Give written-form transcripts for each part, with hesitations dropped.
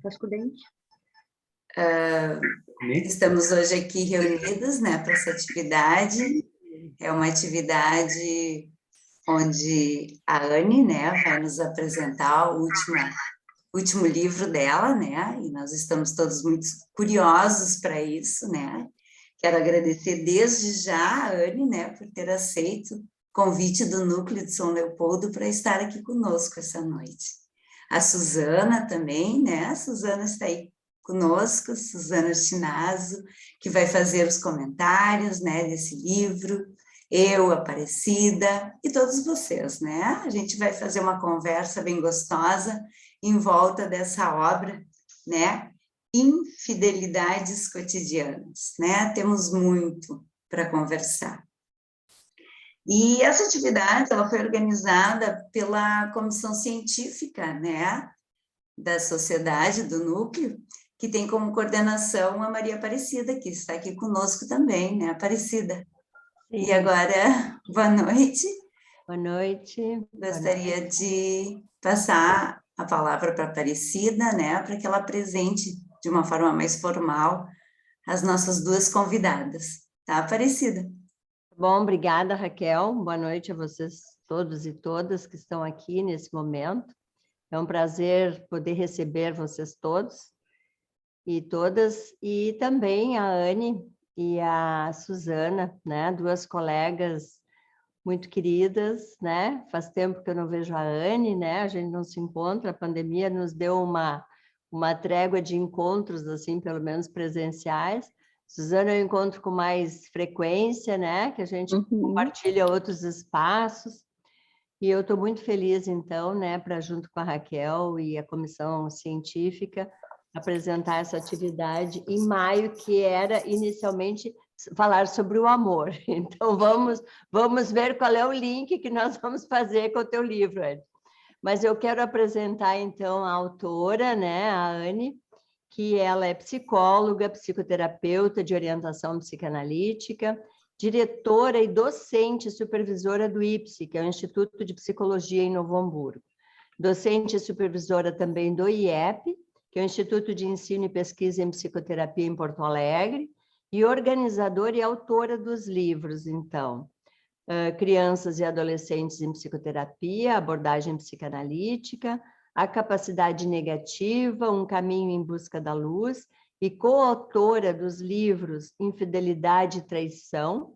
Estás com o dente? Estamos hoje aqui reunidos, né, para essa atividade. É uma atividade onde a Anne, né, vai nos apresentar o último livro dela, né, e nós estamos todos muito curiosos para isso, né. Quero agradecer desde já a Anne, né, por ter aceito o convite do Núcleo de São Leopoldo para estar aqui conosco essa noite. A Suzana também, né, a Suzana está aí conosco, Suzana Chinazo, que vai fazer os comentários, né, desse livro, eu, Aparecida, e todos vocês, né? A gente vai fazer uma conversa bem gostosa em volta dessa obra, né? Infidelidades cotidianas, né? Temos muito para conversar. E essa atividade, ela foi organizada pela comissão científica, né? Da sociedade, do núcleo, que tem como coordenação a Maria Aparecida, que está aqui conosco também, né, Aparecida? Sim. E agora, boa noite. Boa noite. Gostaria de passar a palavra para a Aparecida, né, para que ela apresente de uma forma mais formal as nossas duas convidadas, tá, Aparecida? Bom, obrigada, Raquel. Boa noite a vocês todos e todas que estão aqui nesse momento. É um prazer poder receber vocês todos e todas, e também a Anne e a Suzana, né? Duas colegas muito queridas, né? Faz tempo que eu não vejo a Anne, né? A gente não se encontra, a pandemia nos deu uma trégua de encontros, assim, pelo menos presenciais. Suzana eu encontro com mais frequência, né? Que a gente compartilha outros espaços. E eu estou muito feliz, então, né, para, junto com a Raquel e a comissão científica, apresentar essa atividade em maio, que era inicialmente falar sobre o amor. Então, vamos ver qual é o link que nós vamos fazer com o teu livro, Anne. Mas eu quero apresentar, então, a autora, né, a Anne, que ela é psicóloga, psicoterapeuta de orientação psicanalítica, diretora e docente supervisora do IPSI, que é o Instituto de Psicologia em Novo Hamburgo. Docente e supervisora também do IEP, que é o Instituto de Ensino e Pesquisa em Psicoterapia em Porto Alegre, e organizadora e autora dos livros, então, Crianças e Adolescentes em Psicoterapia, Abordagem Psicanalítica, A Capacidade Negativa, Um Caminho em Busca da Luz, e coautora dos livros Infidelidade e Traição,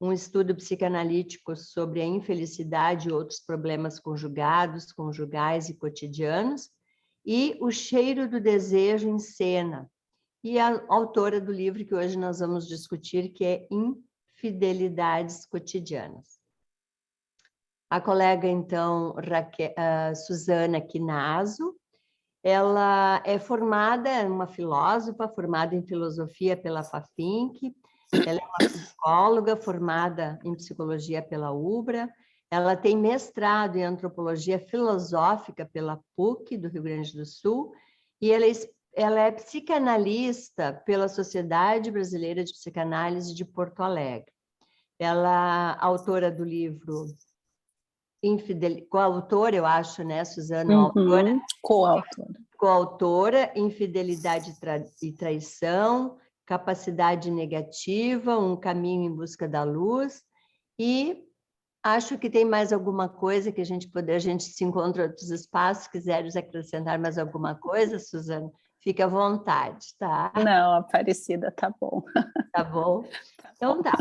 um estudo psicanalítico sobre a infelicidade e outros problemas conjugados, conjugais e cotidianos, e O Cheiro do Desejo em Cena, e a autora do livro que hoje nós vamos discutir, que é Infidelidades Cotidianas. A colega, então, Suzana Chinazo, ela é formada, é uma filósofa, formada em filosofia pela FAFINC, ela é uma psicóloga formada em psicologia pela UBRA, ela tem mestrado em antropologia filosófica pela PUC do Rio Grande do Sul, e ela é psicanalista pela Sociedade Brasileira de Psicanálise de Porto Alegre. Ela é autora do livro coautora, eu acho, né, Suzana? Autora. Coautora, Infidelidade e Traição, Capacidade Negativa, Um Caminho em Busca da Luz, e acho que tem mais alguma coisa que a gente se encontra em outros espaços, quiseres acrescentar mais alguma coisa, Suzana, fique à vontade, tá? Não, Aparecida, tá bom. Tá bom? Então tá.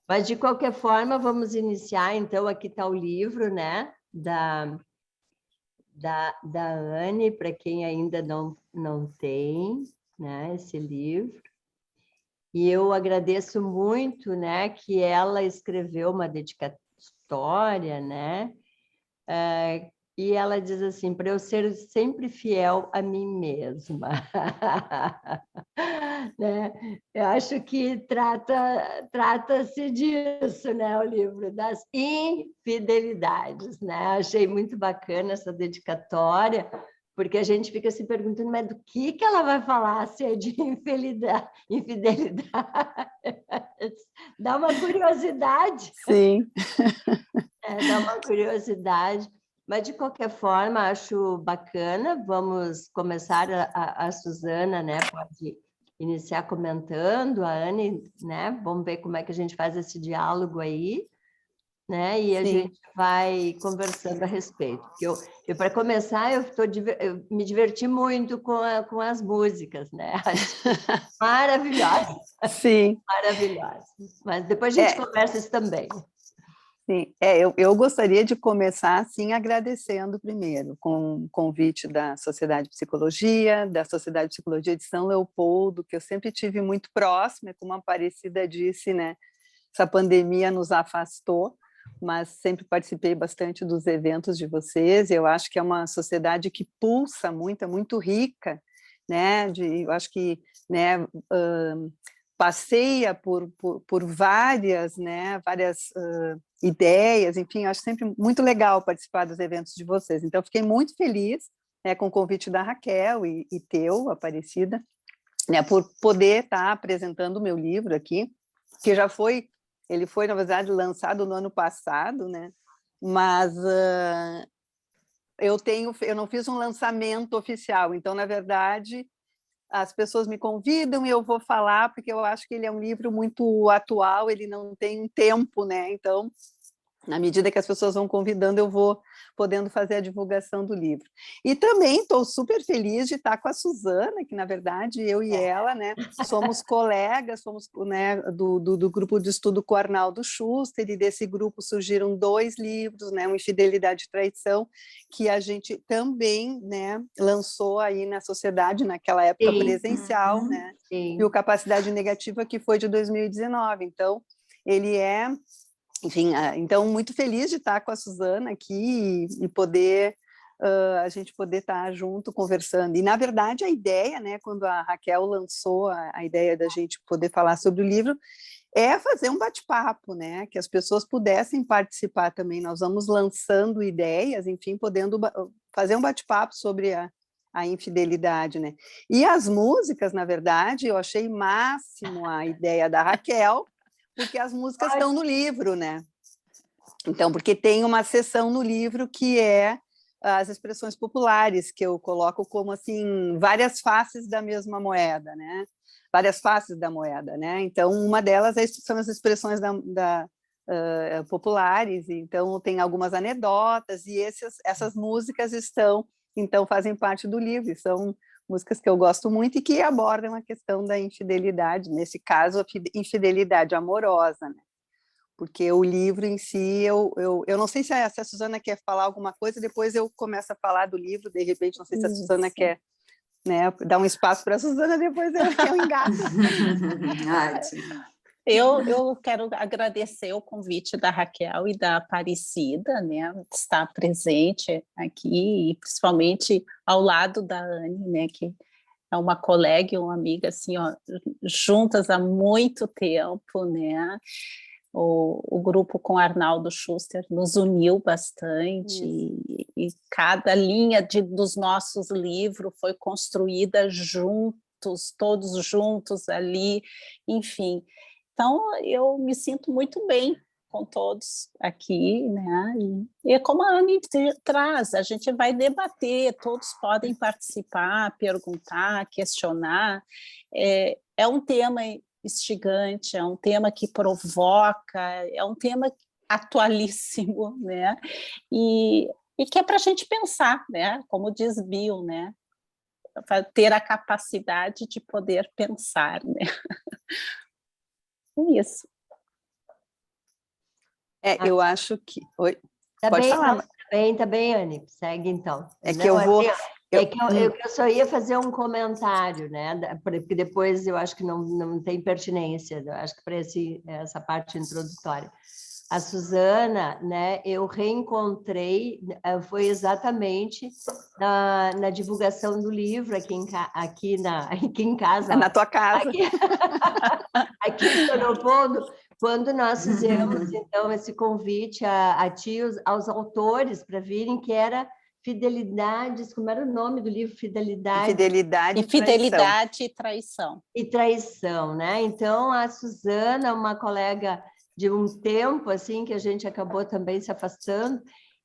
Mas, de qualquer forma, vamos iniciar, então, aqui está o livro, né, da Anne, para quem ainda não tem, né, esse livro. E eu agradeço muito, né, que ela escreveu uma dedicatória, né, e ela diz assim, para eu ser sempre fiel a mim mesma. Né? Eu acho que trata-se disso, né? O livro das infidelidades, né? Achei muito bacana essa dedicatória, porque a gente fica se perguntando, mas do que ela vai falar se é de infidelidade? Dá uma curiosidade. Sim. Dá uma curiosidade. Mas, de qualquer forma, acho bacana. Vamos começar, a Suzana, né, pode iniciar comentando, a Anne, né, vamos ver como é que a gente faz esse diálogo aí, né, e a gente vai conversando a respeito. Para começar, eu me diverti muito com as músicas, né, maravilhosas. Sim. Maravilhosas. Mas depois a gente conversa isso também. Sim, eu gostaria de começar, assim, agradecendo primeiro, com o convite da Sociedade de Psicologia, da Sociedade de Psicologia de São Leopoldo, que eu sempre tive muito próxima, como a Aparecida disse, né, essa pandemia nos afastou, mas sempre participei bastante dos eventos de vocês, e eu acho que é uma sociedade que pulsa muito, é muito rica, né, eu acho que, né, passeia por várias, né, várias ideias, enfim, eu acho sempre muito legal participar dos eventos de vocês. Então, fiquei muito feliz, né, com o convite da Raquel e teu, Aparecida, né, por poder estar apresentando o meu livro aqui, que ele foi, na verdade, lançado no ano passado, né, mas eu não fiz um lançamento oficial, então, na verdade, as pessoas me convidam e eu vou falar, porque eu acho que ele é um livro muito atual, ele não tem um tempo, né? Então, na medida que as pessoas vão convidando, eu vou podendo fazer a divulgação do livro. E também estou super feliz de estar com a Suzana, que, na verdade, eu e ela, né, somos colegas, somos, né, do grupo de estudo com o Arnaldo Schuster, e desse grupo surgiram 2 livros, né, o Infidelidade e Traição, que a gente também, né, lançou aí na sociedade, naquela época presencial, né, e o Capacidade Negativa, que foi de 2019. Então, ele é... Enfim, então, muito feliz de estar com a Suzana aqui e poder, a gente poder estar junto conversando. E, na verdade, a ideia, né, quando a Raquel lançou a ideia da gente poder falar sobre o livro, é fazer um bate-papo, né, que as pessoas pudessem participar também. Nós vamos lançando ideias, enfim, podendo fazer um bate-papo sobre a infidelidade, né. E as músicas, na verdade, eu achei máximo a ideia da Raquel, porque as músicas estão no livro, né? Então, porque tem uma seção no livro que é as expressões populares, que eu coloco como, assim, várias faces da mesma moeda, né? Várias faces da moeda, né? Então, uma delas são as expressões populares, então tem algumas anedotas, e essas músicas então, fazem parte do livro, são músicas que eu gosto muito e que abordam a questão da infidelidade, nesse caso, a infidelidade amorosa, né? Porque o livro em si, eu não sei se a Suzana quer falar alguma coisa, depois eu começo a falar do livro, de repente, não sei se a Suzana quer, né, dar um espaço para a Suzana, depois eu engato. Ótimo. Eu quero agradecer o convite da Raquel e da Aparecida, né, de estar presente aqui, e principalmente ao lado da Anne, né, que é uma colega e uma amiga, assim, ó, juntas há muito tempo, né. O grupo com Arnaldo Schuster nos uniu bastante, e cada linha dos nossos livros foi construída juntos, todos juntos ali, enfim. Então, eu me sinto muito bem com todos aqui, né? E como a Anne traz, a gente vai debater, todos podem participar, perguntar, questionar. É um tema instigante, é um tema que provoca, é um tema atualíssimo, né? E que é para a gente pensar, né? Como diz Bill, né? Ter a capacidade de poder pensar, né? É isso. Eu acho que... Oi? Pode falar. Tá bem, Anne. Segue, então. Eu só ia fazer um comentário, né? Porque depois eu acho que não tem pertinência, eu acho que para essa parte introdutória. A Suzana, né, eu reencontrei, foi exatamente na divulgação do livro aqui em casa. Na tua casa. Aqui em São Leopoldo, quando nós fizemos, então, esse convite a tios, aos autores para virem, que era Fidelidades, como era o nome do livro? Fidelidade e Traição. E Traição, né? Então, a Suzana, uma colega de um tempo, assim, que a gente acabou também se afastando,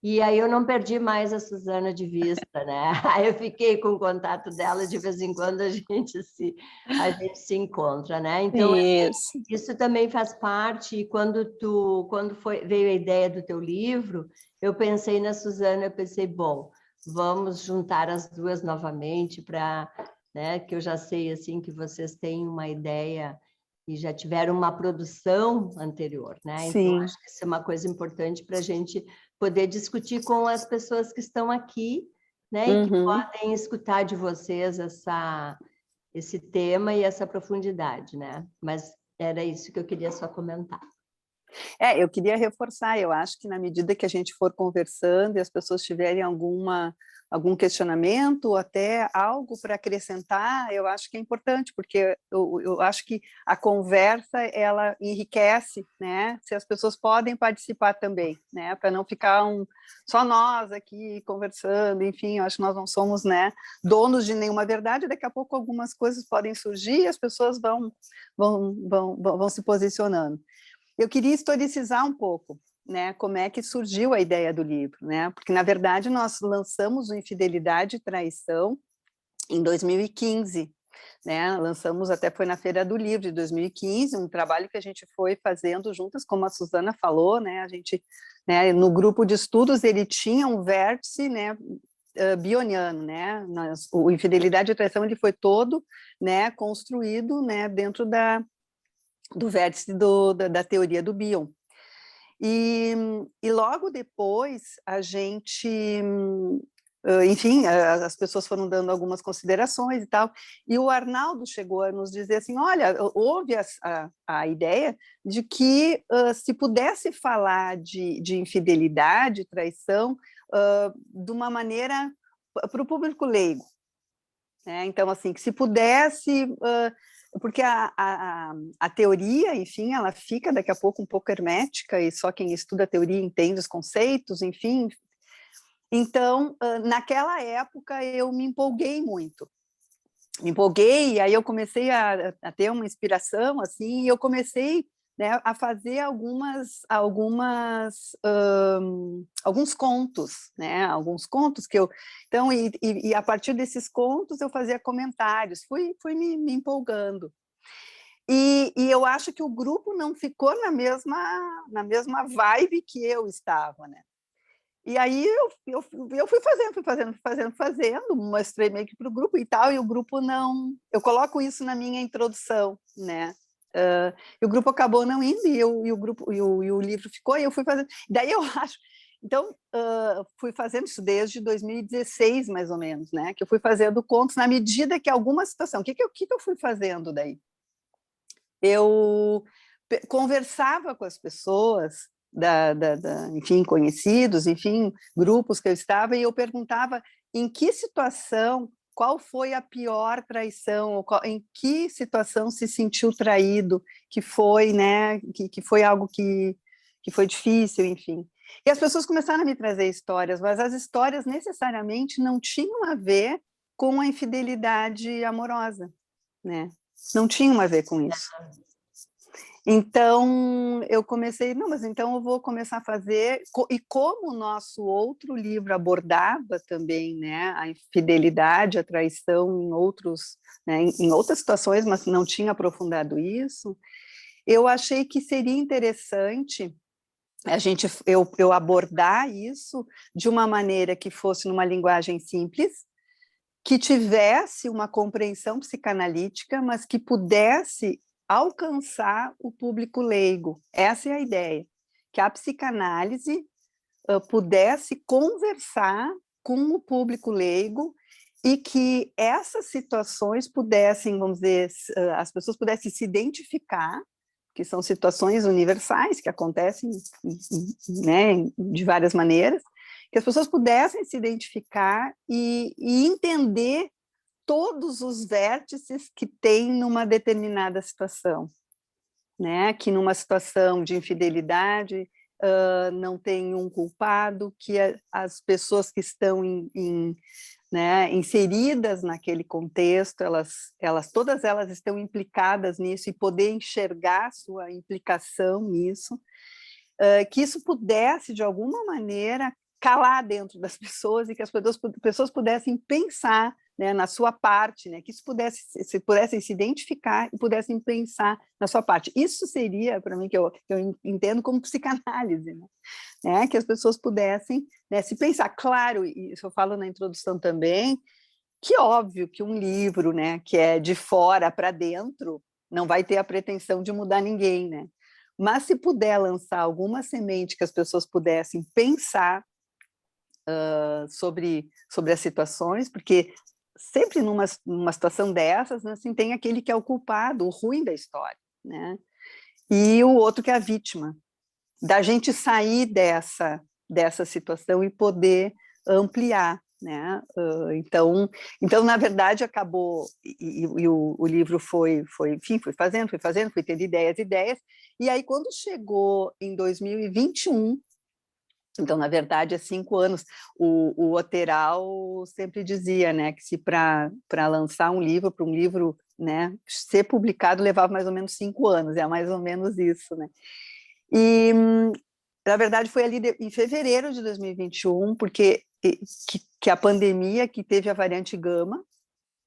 E aí eu não perdi mais a Suzana de vista, né? Aí eu fiquei com o contato dela, de vez em quando a gente se encontra, né? Então, isso também faz parte, e quando veio a ideia do teu livro, eu pensei na Suzana, eu pensei, bom, vamos juntar as duas novamente para, né, que eu já sei assim que vocês têm uma ideia e já tiveram uma produção anterior, né? Então, acho que isso é uma coisa importante para a gente poder discutir com as pessoas que estão aqui, né? E que podem escutar de vocês esse tema e essa profundidade, né? Mas era isso que eu queria só comentar. Eu queria reforçar, eu acho que na medida que a gente for conversando e as pessoas tiverem algum questionamento ou até algo para acrescentar, eu acho que é importante, porque eu acho que a conversa, ela enriquece, né? Se as pessoas podem participar também, né? Para não ficar só nós aqui conversando, enfim, eu acho que nós não somos, né, donos de nenhuma verdade, daqui a pouco algumas coisas podem surgir e as pessoas vão se posicionando. Eu queria historicizar um pouco, né, como é que surgiu a ideia do livro, né, porque, na verdade, nós lançamos o Infidelidade e Traição em 2015, né, lançamos, até foi na Feira do Livro de 2015, um trabalho que a gente foi fazendo juntas, como a Suzana falou, né, a gente, né, no grupo de estudos, ele tinha um vértice, né, bioniano, né, o Infidelidade e Traição, ele foi todo, né, construído, né, dentro do vértice da teoria do Bion. E logo depois, a gente, enfim, as pessoas foram dando algumas considerações e tal, e o Arnaldo chegou a nos dizer assim, olha, houve a ideia de que se pudesse falar de infidelidade, traição, de uma maneira para o público leigo, né? Então, assim, que se pudesse... porque a teoria, enfim, ela fica daqui a pouco um pouco hermética, e só quem estuda a teoria entende os conceitos, enfim. Então, naquela época, eu me empolguei muito. Me empolguei, e aí eu comecei a ter uma inspiração, assim, e eu comecei, né, a fazer alguns contos, né, alguns contos que eu... Então, e a partir desses contos eu fazia comentários, fui me empolgando. E eu acho que o grupo não ficou na mesma vibe que eu estava, né? E aí eu fui fazendo, mostrei meio que para o grupo e tal, e o grupo não... Eu coloco isso na minha introdução, né? E o grupo acabou não indo, e o livro ficou, e eu fui fazendo... Daí eu acho... Então, fui fazendo isso desde 2016, mais ou menos, né? Que eu fui fazendo contos na medida que alguma situação... O que eu fui fazendo daí? Eu conversava com as pessoas, enfim, conhecidos, enfim, grupos que eu estava, e eu perguntava em que situação, qual foi a pior traição, em que situação se sentiu traído, que foi, né, que foi algo que foi difícil, enfim. E as pessoas começaram a me trazer histórias, mas as histórias necessariamente não tinham a ver com a infidelidade amorosa, né? Não tinham a ver com isso. Então, eu comecei, não, mas então eu vou começar a fazer, e como o nosso outro livro abordava também, né, a infidelidade, a traição em outras situações, mas não tinha aprofundado isso, eu achei que seria interessante eu abordar isso de uma maneira que fosse numa linguagem simples, que tivesse uma compreensão psicanalítica, mas que pudesse alcançar o público leigo. Essa é a ideia, que a psicanálise pudesse conversar com o público leigo e que essas situações pudessem, vamos dizer, as pessoas pudessem se identificar, que são situações universais, que acontecem, né, de várias maneiras, que as pessoas pudessem se identificar e entender todos os vértices que tem numa determinada situação, né? Que numa situação de infidelidade não tem um culpado, que as pessoas que estão né, inseridas naquele contexto, todas elas estão implicadas nisso, e poder enxergar sua implicação nisso, que isso pudesse, de alguma maneira, calar dentro das pessoas e que as pessoas pudessem pensar, né, na sua parte, né, que isso pudessem se identificar e pudessem pensar na sua parte. Isso seria, para mim, que eu entendo como psicanálise, né, que as pessoas pudessem, né, se pensar. Claro, e isso eu falo na introdução também, que óbvio que um livro, né, que é de fora para dentro, não vai ter a pretensão de mudar ninguém, né? Mas se puder lançar alguma semente que as pessoas pudessem pensar sobre as situações, porque sempre numa situação dessas, né, assim, tem aquele que é o culpado, o ruim da história, né? E o outro que é a vítima. Da gente sair dessa situação e poder ampliar, né? Então, na verdade, acabou, e o livro enfim, fui fazendo, fui tendo ideias, e aí quando chegou em 2021, então, na verdade, há 5 anos, o Otteral sempre dizia, né, que se para lançar um livro, para um livro, né, ser publicado, levava mais ou menos 5 anos, é mais ou menos isso, né? E, na verdade, foi ali em fevereiro de 2021, porque que a pandemia, que teve a variante Gama,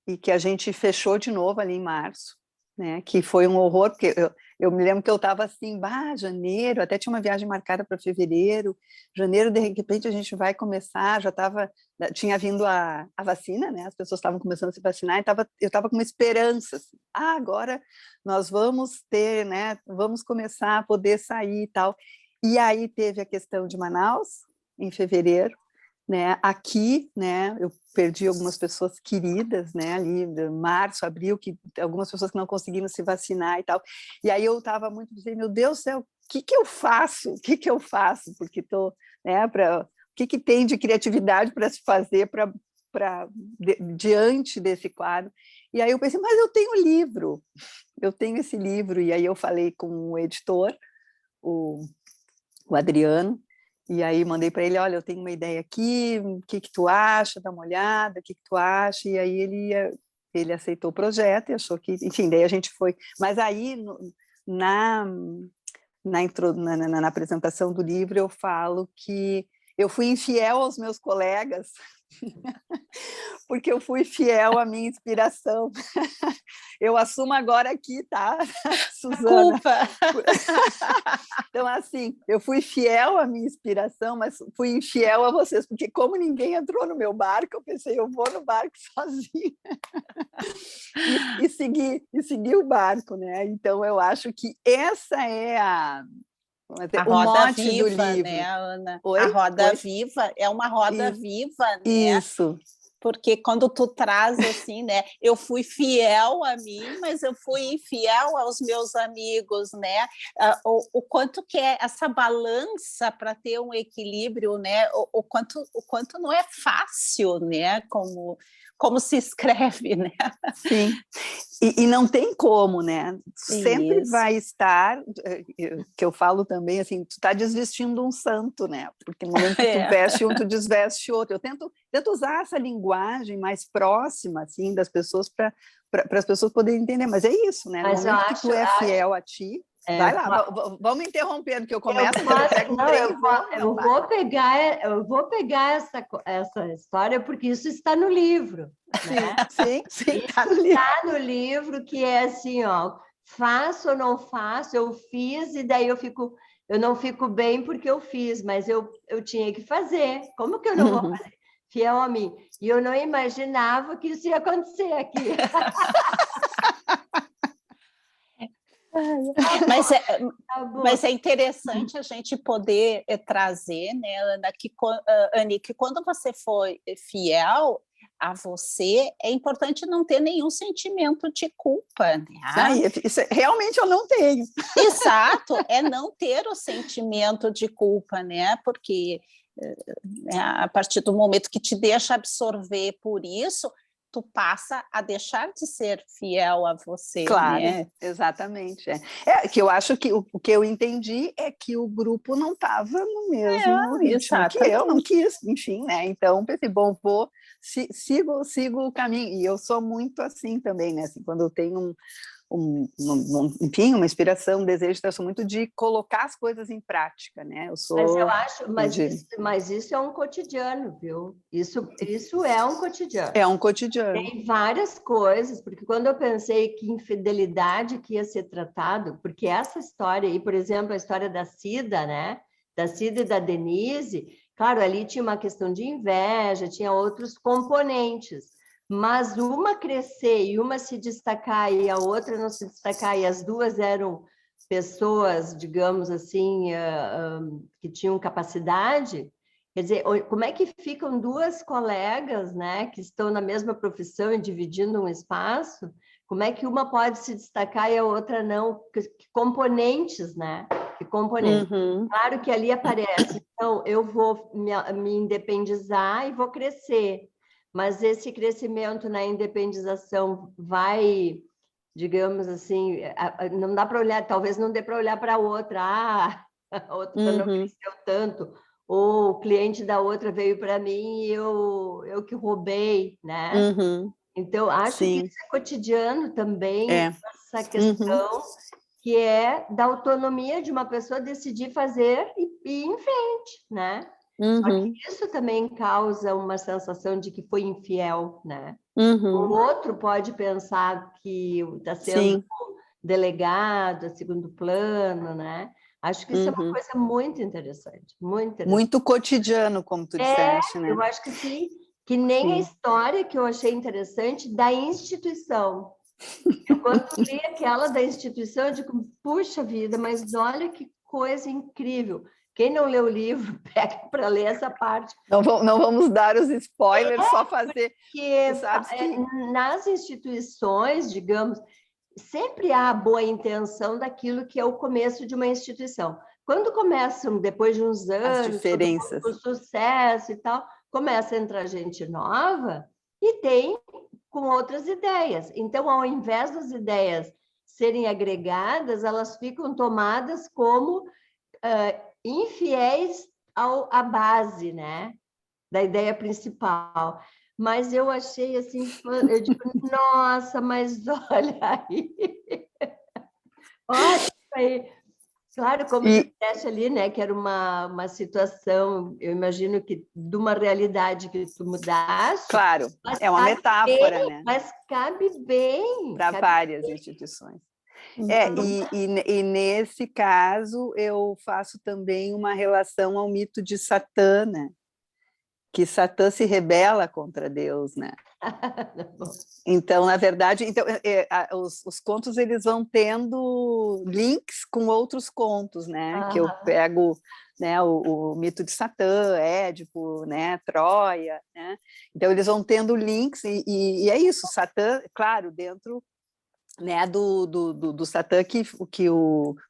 e que a gente fechou de novo ali em março, né? Que foi um horror, porque eu me lembro que eu estava assim, janeiro, até tinha uma viagem marcada para fevereiro, janeiro, de repente, a gente vai começar, tinha vindo a vacina, né? As pessoas estavam começando a se vacinar, e eu estava com uma esperança, assim, agora nós vamos ter, né? Vamos começar a poder sair e tal. E aí teve a questão de Manaus, em fevereiro, né? Aqui, né, eu perdi algumas pessoas queridas, né, ali de março, abril, algumas pessoas que não conseguiram se vacinar e tal, e aí eu estava muito dizendo, meu Deus do céu, o que eu faço? O que eu faço? Porque estou, né, o que tem de criatividade para se fazer diante desse quadro? E aí eu pensei, mas eu tenho esse livro, e aí eu falei com o editor, o Adriano, e aí mandei para ele, olha, eu tenho uma ideia aqui, o que tu acha? Dá uma olhada, o que tu acha? E aí ele aceitou o projeto e achou que, enfim, daí a gente foi. Mas aí, na apresentação do livro, eu falo que eu fui infiel aos meus colegas, porque eu fui fiel à minha inspiração. Eu assumo agora aqui, tá, Suzana? Culpa. Então, assim, eu fui fiel à minha inspiração, mas fui infiel a vocês, porque como ninguém entrou no meu barco, eu pensei, eu vou no barco sozinha. e segui o barco, né? Então, eu acho que essa é o roda mote viva, do livro. né, Ana? Oi? A roda viva é uma roda viva, né? Isso. Porque quando tu traz assim, né? Eu fui fiel a mim, mas eu fui infiel aos meus amigos, né? O quanto que é essa balança para ter um equilíbrio, né? O quanto não é fácil, né? Como se escreve, né? Sim. E não tem como, né? Sempre Isso. vai estar, que eu falo também, assim, tu está desvestindo um santo, né? Porque no momento que tu veste um, tu desveste outro. Eu tento usar essa linguagem mais próxima, assim, das pessoas para as pessoas poderem entender, mas é isso, né? No momento que tu é fiel a ti, vai lá, vamos interrompendo, que eu começo, eu vou pegar essa história, porque isso está no livro. Né? Sim, está no livro. Está no livro, que é assim, ó, faço ou não faço, eu fiz, e daí eu não fico bem porque eu fiz, mas eu tinha que fazer. Como que eu não vou fazer? Fiel a mim. E eu não imaginava que isso ia acontecer aqui. Mas é interessante a gente poder trazer, né, Ana, Anny, que quando você foi fiel a você, é importante não ter nenhum sentimento de culpa. Né? Isso realmente eu não tenho. Exato, é não ter o sentimento de culpa, né? Porque a partir do momento que te deixa absorver por isso, tu passa a deixar de ser fiel a você, claro, né? Exatamente. Que eu acho que o que eu entendi é que o grupo não estava no mesmo ritmo que eu, não quis, enfim, né? Então, pensei, bom, sigo o caminho, e eu sou muito assim também, né? Assim, quando eu tenho enfim, uma inspiração, um desejo, eu sou muito de colocar as coisas em prática, né? Eu sou Mas eu acho, de... mas isso é um cotidiano, viu? Isso é um cotidiano. É um cotidiano. Tem várias coisas, porque quando eu pensei que infidelidade que ia ser tratado, porque essa história aí, por exemplo, a história da Cida, né? Da Cida e da Denise, claro, ali tinha uma questão de inveja, tinha outros componentes, mas uma crescer e uma se destacar e a outra não se destacar, e as duas eram pessoas, digamos assim, que tinham capacidade. Quer dizer, como é que ficam duas colegas, né, que estão na mesma profissão e dividindo um espaço? Como é que uma pode se destacar e a outra não? Que componentes, né? Que componentes. Uhum. Claro que ali aparece, então eu vou me independizar e vou crescer, mas esse crescimento na independização vai, digamos assim, não dá para olhar, talvez não dê para olhar para a outra, a outra não cresceu tanto, ou o cliente da outra veio para mim e eu que roubei, né? Uhum. Então, acho Sim. que isso é cotidiano também, É. essa questão que é da autonomia de uma pessoa decidir fazer e ir em frente, né? Só que isso também causa uma sensação de que foi infiel, né? O outro pode pensar que está sendo delegado a segundo plano, né? Acho que isso é uma coisa muito interessante, muito interessante. Muito cotidiano, como tu disseste, né? Eu acho que sim, que nem a história que eu achei interessante da instituição. Eu, quando li aquela da instituição, eu digo, puxa vida, mas olha que coisa incrível. Quem não leu o livro, pega para ler essa parte. Não vamos dar os spoilers, só fazer... Porque nas instituições, digamos, sempre há a boa intenção daquilo que é o começo de uma instituição. Quando começam, depois de uns anos, as diferenças, o sucesso e tal, começa a entrar gente nova e tem com outras ideias. Então, ao invés das ideias serem agregadas, elas ficam tomadas como infiéis à base, né, da ideia principal. Mas eu achei assim, eu digo, nossa, mas olha aí. Olha aí. Claro, como tu disseste ali, né, que era uma situação, eu imagino que de uma realidade que tu mudaste. Claro, é uma metáfora, né? Mas cabe bem. Para várias instituições. E nesse caso, eu faço também uma relação ao mito de Satã, né? Que Satã se rebela contra Deus, né? Então, na verdade, os contos eles vão tendo links com outros contos, né? Que eu pego, né, o mito de Satã, Édipo, né, Troia, né? Então eles vão tendo links e é isso. Satã, claro, dentro, né, do Satã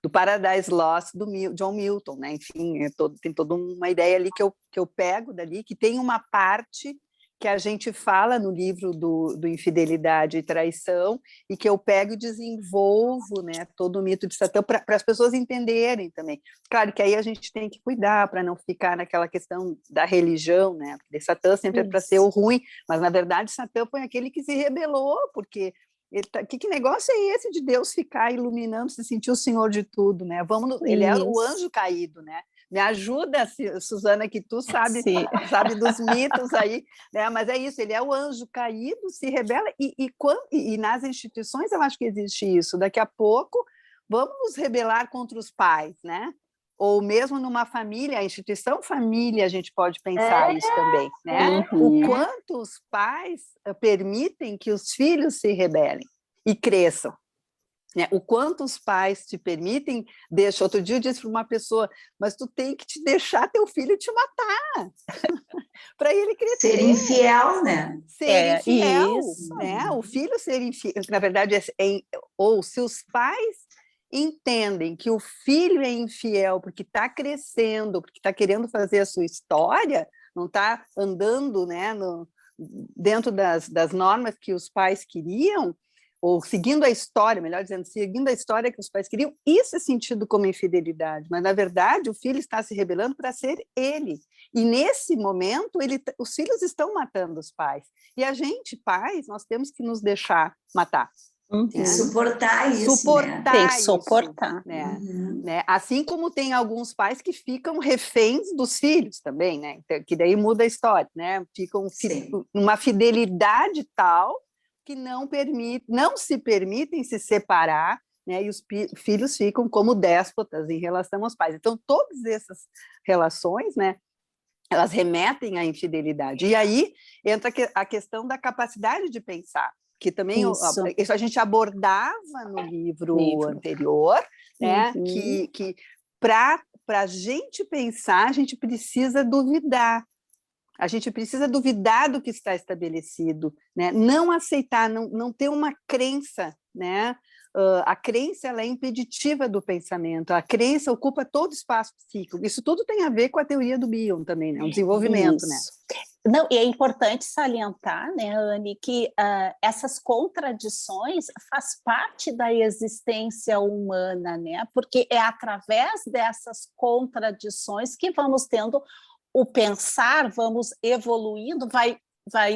do Paradise Lost do John Milton, né? Enfim, tem toda uma ideia ali que eu pego dali, que tem uma parte que a gente fala no livro do Infidelidade e Traição, e que eu pego e desenvolvo, né, todo o mito de Satã para as pessoas entenderem também. Claro que aí a gente tem que cuidar para não ficar naquela questão da religião, né? Porque Satã sempre é para ser o ruim, mas na verdade Satã foi aquele que se rebelou, porque que negócio é esse de Deus ficar iluminando, se sentir o Senhor de tudo, né? Ele é o anjo caído, né? Me ajuda, Suzana, que tu sabe dos mitos aí, né? Mas é isso, ele é o anjo caído, se rebela, e nas instituições eu acho que existe isso. Daqui a pouco vamos nos rebelar contra os pais, né? Ou mesmo numa família, a instituição família, a gente pode pensar isso também, né? O quanto os pais permitem que os filhos se rebelem e cresçam. Né? O quanto os pais te permitem, deixa. Outro dia eu disse para uma pessoa, mas tu tem que te deixar teu filho te matar para ele crescer. Ser infiel, né? Ser infiel, né? O filho ser infiel, na verdade, ou se os pais entendem que o filho é infiel porque está crescendo, porque está querendo fazer a sua história, não está andando, né, dentro das normas que os pais queriam, ou seguindo a história, melhor dizendo, seguindo a história que os pais queriam, isso é sentido como infidelidade, mas, na verdade, o filho está se rebelando para ser ele. E, nesse momento, os filhos estão matando os pais. E a gente, pais, nós temos que nos deixar matar. Tem que suportar isso, suportar né? Tem que suportar. Isso, né? Assim como tem alguns pais que ficam reféns dos filhos também, né? Que daí muda a história, né? Ficam numa fidelidade tal que não se permitem se separar, né? E os filhos ficam como déspotas em relação aos pais. Então, todas essas relações, né? Elas remetem à infidelidade. E aí entra a questão da capacidade de pensar, que também isso a gente abordava no livro anterior, né? Que para a gente pensar, a gente precisa duvidar. A gente precisa duvidar do que está estabelecido, né? Não aceitar, não ter uma crença, né? A crença ela é impeditiva do pensamento, a crença ocupa todo o espaço psíquico. Isso tudo tem a ver com a teoria do Bion também, né? O desenvolvimento, né? Não, e é importante salientar, né, Anne, que essas contradições faz parte da existência humana, né? Porque é através dessas contradições que vamos tendo o pensar, vamos evoluindo, vai,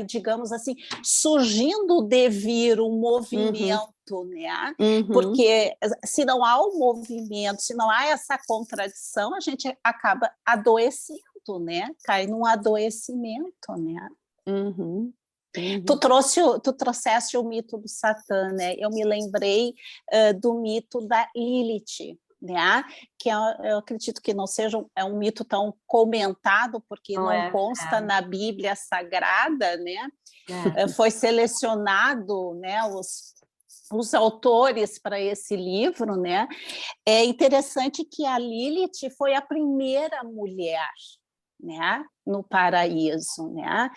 digamos assim, surgindo o devir, um movimento, né? Porque se não há um movimento, se não há essa contradição, a gente acaba adoecendo, né? Cai num adoecimento, né? Tu trouxeste o mito do Satã, né? Eu me lembrei do mito da Lilith, né? Que eu acredito que não seja um mito tão comentado, porque não consta na Bíblia Sagrada, né? Foi selecionado, né, os autores para esse livro, né? É interessante que a Lilith foi a primeira mulher, né, no paraíso, né?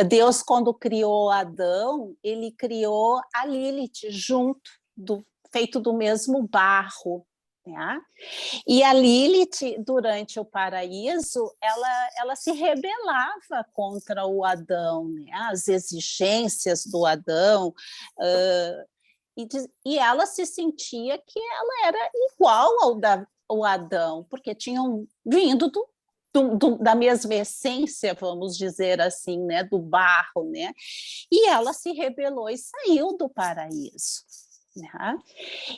Deus, quando criou Adão, ele criou a Lilith feito do mesmo barro, né? E a Lilith, durante o paraíso, ela se rebelava contra o Adão, né? As exigências do Adão, e ela se sentia que ela era igual ao Adão, porque tinham vindo da mesma essência, vamos dizer assim, né, do barro, né? E ela se rebelou e saiu do paraíso, né?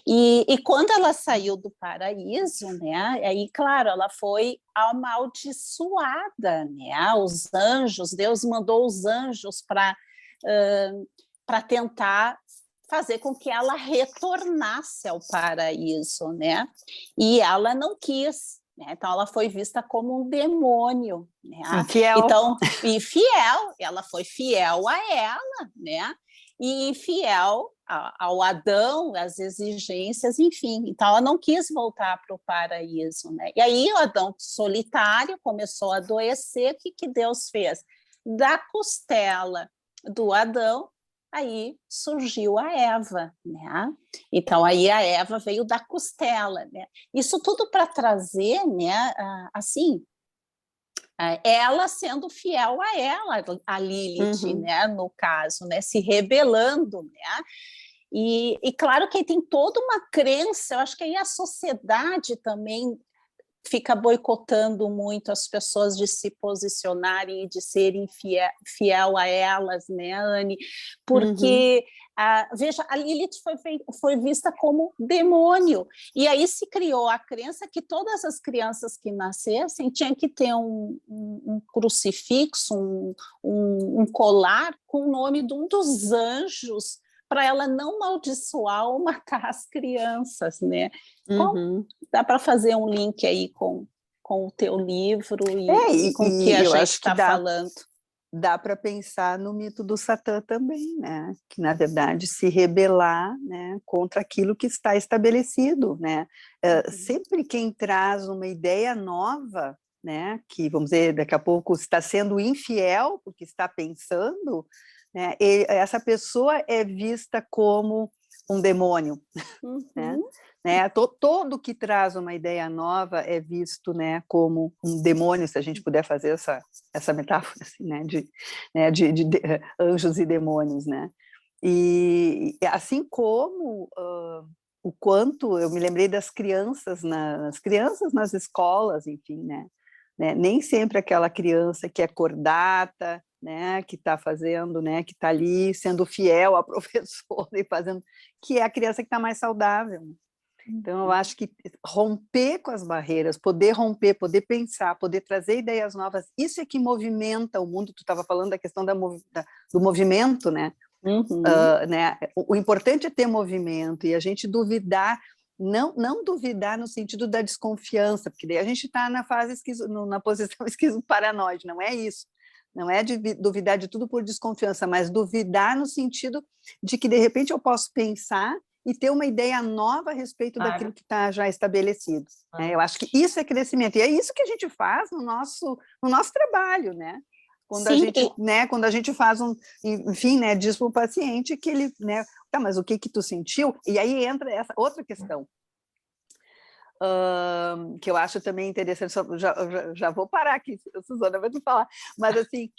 E quando ela saiu do paraíso, né, aí, claro, ela foi amaldiçoada, né? Os anjos, Deus mandou os anjos para tentar fazer com que ela retornasse ao paraíso, né? E ela não quis. Então, ela foi vista como um demônio, né? Infiel. Então, infiel, ela foi fiel a ela, né? E infiel ao Adão, às exigências, enfim. Então, ela não quis voltar para o paraíso, né? E aí, o Adão solitário começou a adoecer. O que Deus fez? Da costela do Adão, aí surgiu a Eva, né? Então, aí a Eva veio da costela, né? Isso tudo para trazer, né, assim, ela sendo fiel a ela, a Lilith, né, no caso, né, se rebelando, né? E claro que tem toda uma crença, eu acho que aí a sociedade também fica boicotando muito as pessoas de se posicionarem e de serem fiel a elas, né, Anne? Porque, veja, a Lilith foi vista como demônio, e aí se criou a crença que todas as crianças que nascessem tinham que ter um crucifixo, um colar com o nome de um dos anjos, para ela não amaldiçoar ou matar as crianças, né? Então, dá para fazer um link aí com o teu livro e com o que a gente está falando. Dá para pensar no mito do Satã também, né? Que, na verdade, se rebelar, né, contra aquilo que está estabelecido, né? Sempre quem traz uma ideia nova, né, que, vamos dizer, daqui a pouco está sendo infiel, porque está pensando, né, essa pessoa é vista como um demônio, né? Todo que traz uma ideia nova é visto, né, como um demônio, se a gente puder fazer essa metáfora assim, né, de anjos e demônios, né? E assim como o quanto eu me lembrei das crianças nas escolas, enfim, né? Nem sempre aquela criança que é cordata, né, que está fazendo, né, que está ali sendo fiel à professora e fazendo, que é a criança que está mais saudável. Então, eu acho que romper com as barreiras, poder romper, poder pensar, poder trazer ideias novas, isso é que movimenta o mundo. Tu estava falando da questão do movimento, né? Né? O importante é ter movimento e a gente duvidar, não duvidar no sentido da desconfiança, porque daí a gente está na fase na posição esquizo-paranoide, não é isso. Não é de duvidar de tudo por desconfiança, mas duvidar no sentido de que, de repente, eu posso pensar e ter uma ideia nova a respeito daquilo que está já estabelecido. Né? Eu acho que isso é crescimento, e é isso que a gente faz no nosso trabalho, né? Quando a gente faz enfim, né, diz para o paciente que ele, né, tá, mas o que tu sentiu? E aí entra essa outra questão, que eu acho também interessante, já vou parar aqui, Suzana, vai te falar, mas assim,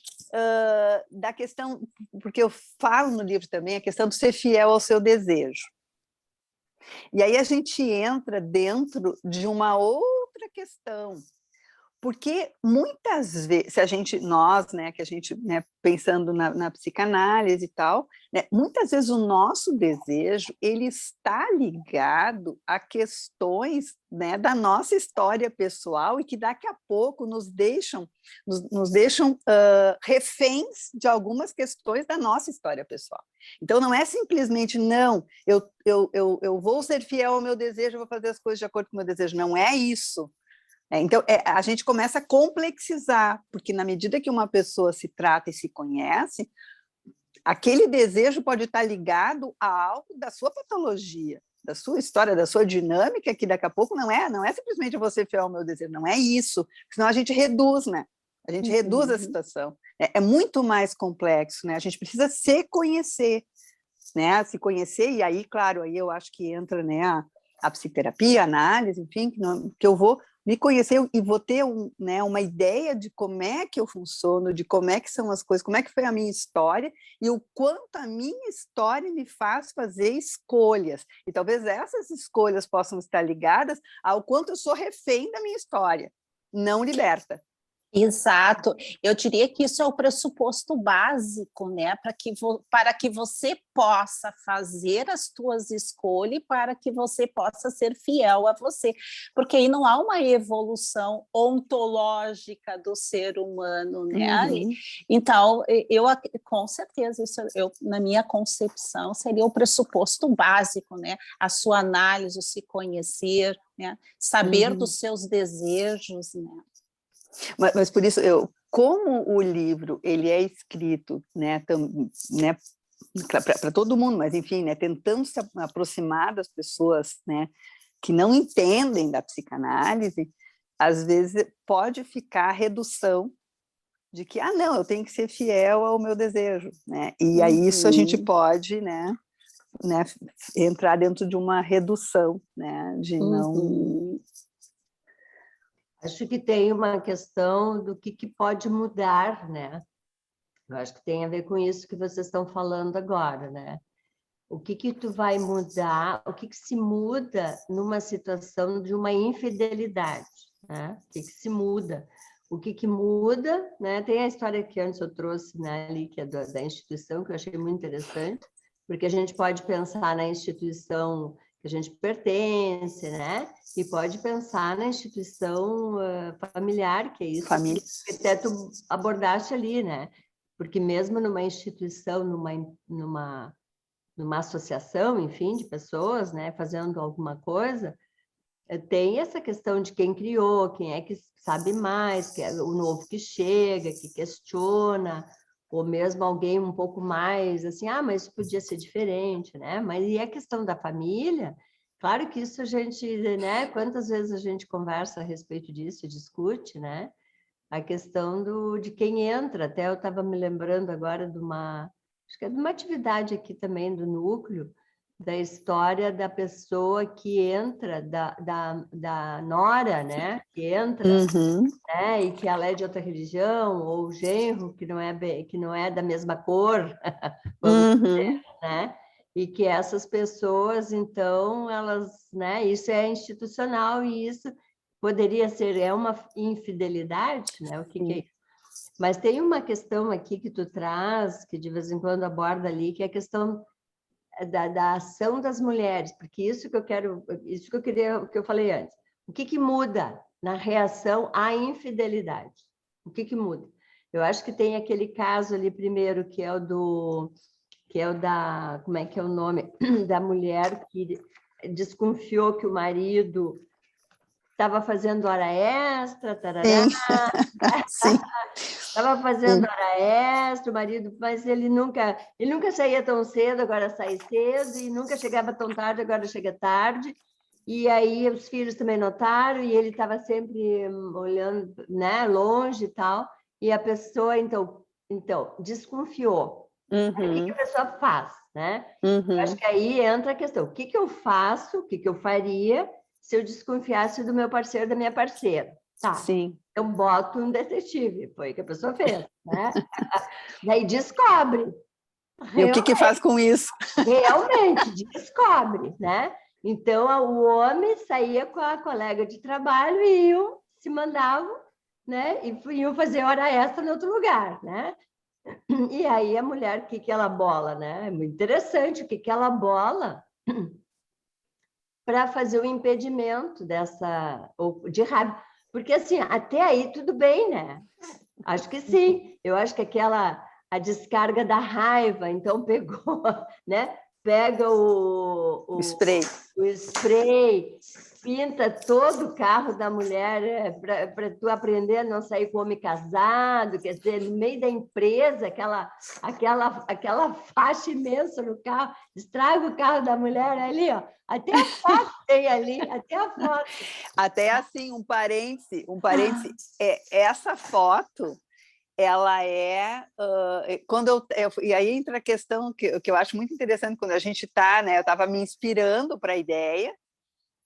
da questão, porque eu falo no livro também, a questão de ser fiel ao seu desejo. E aí a gente entra dentro de uma outra questão, porque muitas vezes, nós, né, que a gente, né, pensando na psicanálise e tal, né, muitas vezes o nosso desejo, ele está ligado a questões, né, da nossa história pessoal e que daqui a pouco nos deixam reféns de algumas questões da nossa história pessoal. Então, não é simplesmente, não, eu vou ser fiel ao meu desejo, vou fazer as coisas de acordo com o meu desejo. Não é isso. Então, a gente começa a complexizar, porque na medida que uma pessoa se trata e se conhece, aquele desejo pode estar ligado a algo da sua patologia, da sua história, da sua dinâmica, que daqui a pouco não é simplesmente você fiel ao meu desejo, não é isso, senão a gente reduz, né? A gente reduz a situação. É muito mais complexo, né? A gente precisa se conhecer, né? Se conhecer, e aí, claro, aí eu acho que entra, né, a psicoterapia, a análise, enfim, que eu vou me conhecer e vou ter né, uma ideia de como é que eu funciono, de como é que são as coisas, como é que foi a minha história e o quanto a minha história me faz fazer escolhas. E talvez essas escolhas possam estar ligadas ao quanto eu sou refém da minha história, não liberta. Exato, eu diria que isso é o pressuposto básico, né, para que você possa fazer as tuas escolhas e para que você possa ser fiel a você, porque aí não há uma evolução ontológica do ser humano, né? Então, com certeza, isso na minha concepção seria o pressuposto básico, né? A sua análise, o se conhecer, né? Saber dos seus desejos, né? Mas por isso, como o livro ele é escrito, né, para todo mundo, mas enfim, né, tentando se aproximar das pessoas, né, que não entendem da psicanálise, às vezes pode ficar a redução de que, não, eu tenho que ser fiel ao meu desejo, né, e aí isso a gente pode, né, entrar dentro de uma redução, né, de não... Acho que tem uma questão do que pode mudar, né? Eu acho que tem a ver com isso que vocês estão falando agora, né? O que tu vai mudar, o que se muda numa situação de uma infidelidade, né? O que se muda? O que muda, né? Tem a história que antes eu trouxe, né, ali, que é da instituição, que eu achei muito interessante, porque a gente pode pensar na instituição que a gente pertence, né? E pode pensar na instituição familiar, que é isso que até tu abordaste ali, né? Porque mesmo numa instituição, numa associação, enfim, de pessoas, né, fazendo alguma coisa, tem essa questão de quem criou, quem é que sabe mais, que é o novo que chega, que questiona, ou mesmo alguém um pouco mais assim, mas isso podia ser diferente, né? Mas e a questão da família? Claro que isso a gente, né? Quantas vezes a gente conversa a respeito disso, discute, né? A questão de quem entra. Até eu estava me lembrando agora acho que é de uma atividade aqui também do núcleo, da história da pessoa que entra, da nora, né? Que entra, né? E que ela é de outra religião, ou o genro que não é da mesma cor, vamos dizer, né? E que essas pessoas, então, elas, né? Isso é institucional e isso poderia ser uma infidelidade, né? O que é isso? Mas tem uma questão aqui que tu traz, que de vez em quando aborda ali, que é a questão da ação das mulheres, porque isso que eu queria, que eu falei antes. O que muda na reação à infidelidade? O que muda? Eu acho que tem aquele caso ali primeiro, que é o da, como é que é o nome? Da mulher que desconfiou que o marido estava fazendo hora extra, tarará. Sim. Estava fazendo hora extra, o marido, mas ele nunca saía tão cedo, agora sai cedo, e nunca chegava tão tarde, agora chega tarde. E aí os filhos também notaram, e ele estava sempre olhando, né, longe e tal. E a pessoa, então desconfiou. Aí, o que a pessoa faz, né? Eu acho que aí entra a questão, o que eu faço, o que eu faria se eu desconfiasse do meu parceiro, da minha parceira? Tá. Sim. Eu boto um detetive, foi o que a pessoa fez, né? Daí descobre. E o que faz com isso? Realmente, descobre, né? Então, o homem saía com a colega de trabalho e se mandavam, né? E iam fazer hora extra em outro lugar, né? E aí a mulher, o que ela bola, né? É muito interessante o que ela bola para fazer o impedimento de raiva. Porque, assim, até aí tudo bem, né? Acho que sim. Eu acho que a descarga da raiva, então pegou, né? Pega o spray. O spray, pinta todo o carro da mulher para tu aprender a não sair com homem casado, quer dizer, no meio da empresa, aquela faixa imensa no carro, estraga o carro da mulher ali, ó. Até a foto tem ali, até a foto. Até assim, um parêntese, essa foto, ela e aí entra a questão que eu acho muito interessante, quando a gente está, né, eu estava me inspirando para a ideia,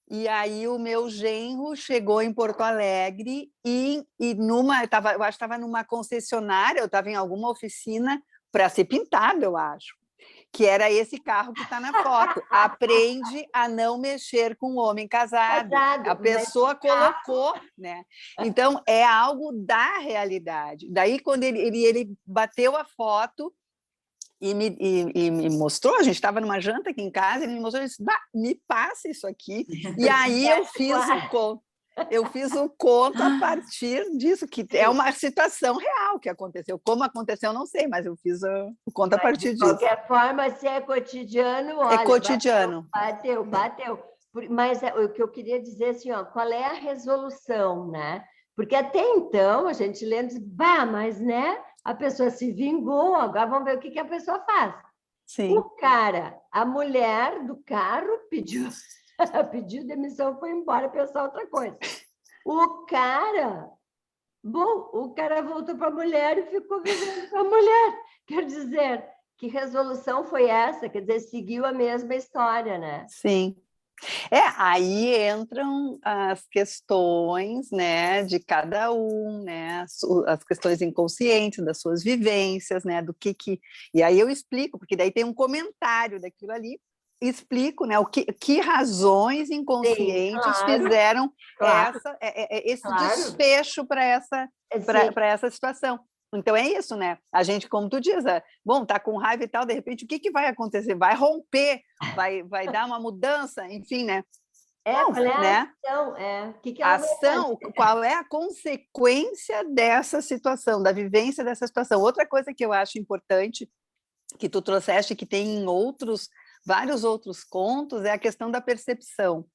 e aí o meu genro chegou em Porto Alegre eu acho que estava numa concessionária, eu estava em alguma oficina para ser pintado, eu acho, que era esse carro que está na foto. Aprende a não mexer com um homem casado. A pessoa colocou, né? Então, é algo da realidade. Daí, quando ele bateu a foto e me mostrou, a gente estava numa janta aqui em casa, ele me mostrou e disse, me passa isso aqui. E aí eu fiz o conto. Eu fiz o conto a partir disso, que é uma situação real que aconteceu. Como aconteceu, não sei, mas eu fiz o conto a partir disso. De qualquer forma, se é cotidiano, olha... É cotidiano. Bateu. Mas o que eu queria dizer, assim, ó, qual é a resolução, né? Porque até então, a gente lendo, mas, né? A pessoa se vingou, agora vamos ver o que a pessoa faz. Sim. A mulher do carro pediu demissão, foi embora pensar outra coisa. O cara voltou para a mulher e ficou vivendo com a mulher. Quer dizer, que resolução foi essa? Quer dizer, seguiu a mesma história, né? Sim. Aí entram as questões, né, de cada um, né, as questões inconscientes das suas vivências, né, e aí eu explico, porque daí tem um comentário daquilo ali, explico, né, que razões inconscientes fizeram esse desfecho para essa situação. Então é isso, né? A gente, como tu diz, tá com raiva e tal, de repente, o que vai acontecer? Vai romper, vai dar uma mudança, enfim, né? Qual é a ação? Qual é a consequência dessa situação, da vivência dessa situação? Outra coisa que eu acho importante, que tu trouxeste, que tem em vários outros contos, é a questão da percepção.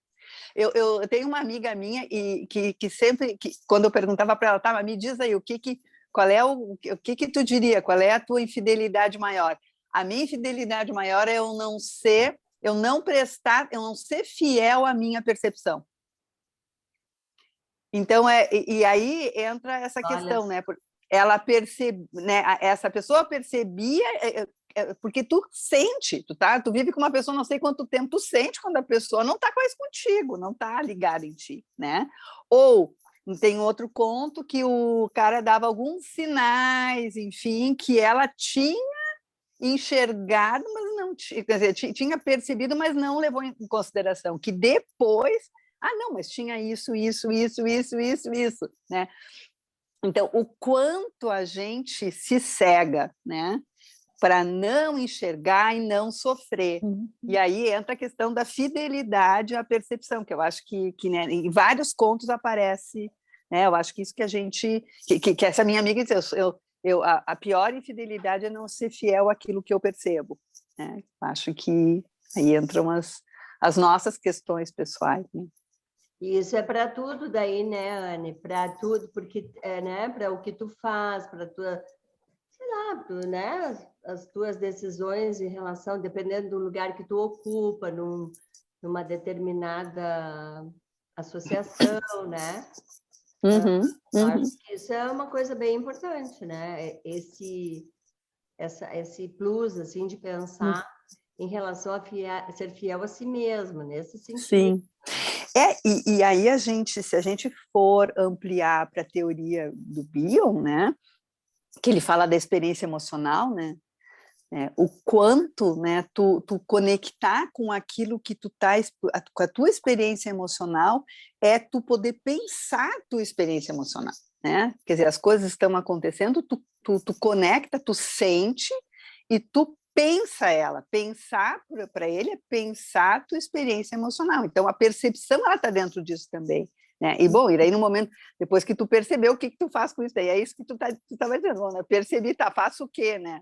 Eu tenho uma amiga minha que sempre, quando eu perguntava para ela, mas me diz aí, o que tu diria? Qual é a tua infidelidade maior? A minha infidelidade maior é eu não ser fiel à minha percepção. Então, e aí entra essa questão, né? Ela né? Essa pessoa percebia, porque tu sente, tu vive com uma pessoa não sei quanto tempo, tu sente quando a pessoa não está mais contigo, não está ligada em ti, né? Ou tem outro conto que o cara dava alguns sinais, enfim, que ela tinha enxergado, mas não tinha, quer dizer, tinha percebido, mas não levou em consideração, que depois, não, mas tinha isso, né? Então, o quanto a gente se cega, né, para não enxergar e não sofrer. E aí entra a questão da fidelidade à percepção, que eu acho que né, em vários contos aparece, né, eu acho que isso que a gente, que essa minha amiga diz, a pior infidelidade é não ser fiel àquilo que eu percebo, né? Acho que aí entram as nossas questões pessoais, né? E isso é para tudo daí, né, Anne? Para tudo, porque né, para o que tu faz, para tua, sei lá, né, as tuas decisões em relação, dependendo do lugar que tu ocupa, numa determinada associação, né? Uhum, Eu uhum. acho que isso é uma coisa bem importante, né? Esse plus assim de pensar em relação a ser fiel a si mesmo, nesse sentido. Sim. E aí se a gente for ampliar para a teoria do Bion, né, que ele fala da experiência emocional, né, o quanto, né, tu conectar com aquilo que tu tá, com a tua experiência emocional, é tu poder pensar a tua experiência emocional, né? Quer dizer, as coisas estão acontecendo, tu conecta, tu sente e tu pensa ela. Pensar para ele é pensar a tua experiência emocional. Então, a percepção, ela está dentro disso também. Né? E, bom, e aí no momento, depois que tu percebeu, o que tu faz com isso daí? É isso que tu estava dizendo, né? Percebi, tá, faço o quê, né?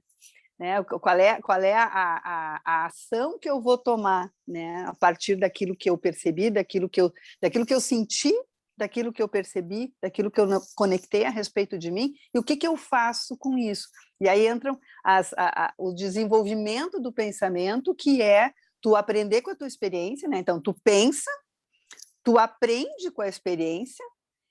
Qual é a ação que eu vou tomar, né, a partir daquilo que eu percebi, daquilo que eu senti, daquilo que eu percebi, daquilo que eu conectei a respeito de mim, e o que eu faço com isso. E aí entram o desenvolvimento do pensamento, que é tu aprender com a tua experiência, né? Então, tu pensa, tu aprende com a experiência,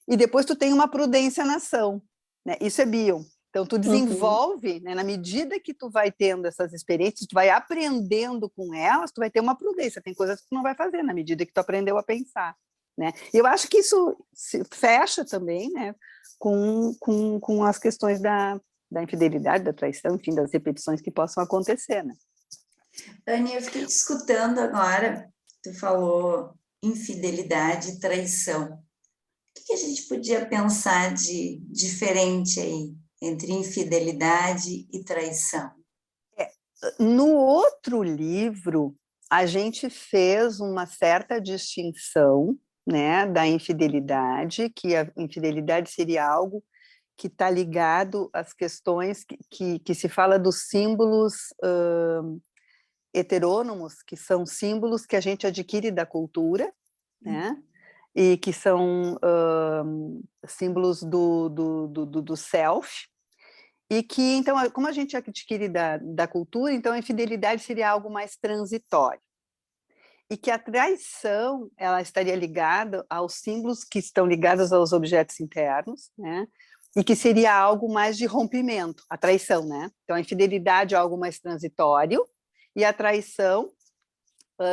e depois tu tem uma prudência na ação. Né? Isso é Bion. Então, tu desenvolve, né, na medida que tu vai tendo essas experiências, tu vai aprendendo com elas, tu vai ter uma prudência. Tem coisas que tu não vai fazer na medida que tu aprendeu a pensar. Né? E eu acho que isso se fecha também, né, com as questões da infidelidade, da traição, enfim, das repetições que possam acontecer. Né? Anny, eu fiquei te escutando agora, tu falou infidelidade e traição. O que a gente podia pensar de diferente aí entre infidelidade e traição? No outro livro, a gente fez uma certa distinção, né, da infidelidade, que a infidelidade seria algo que está ligado às questões que se fala dos símbolos heterônomos, que são símbolos que a gente adquire da cultura, né, e que são símbolos do self, e que, então, como a gente adquire da cultura, então a infidelidade seria algo mais transitório. E que a traição, ela estaria ligada aos símbolos que estão ligados aos objetos internos, né? E que seria algo mais de rompimento, a traição, né? Então, a infidelidade é algo mais transitório e a traição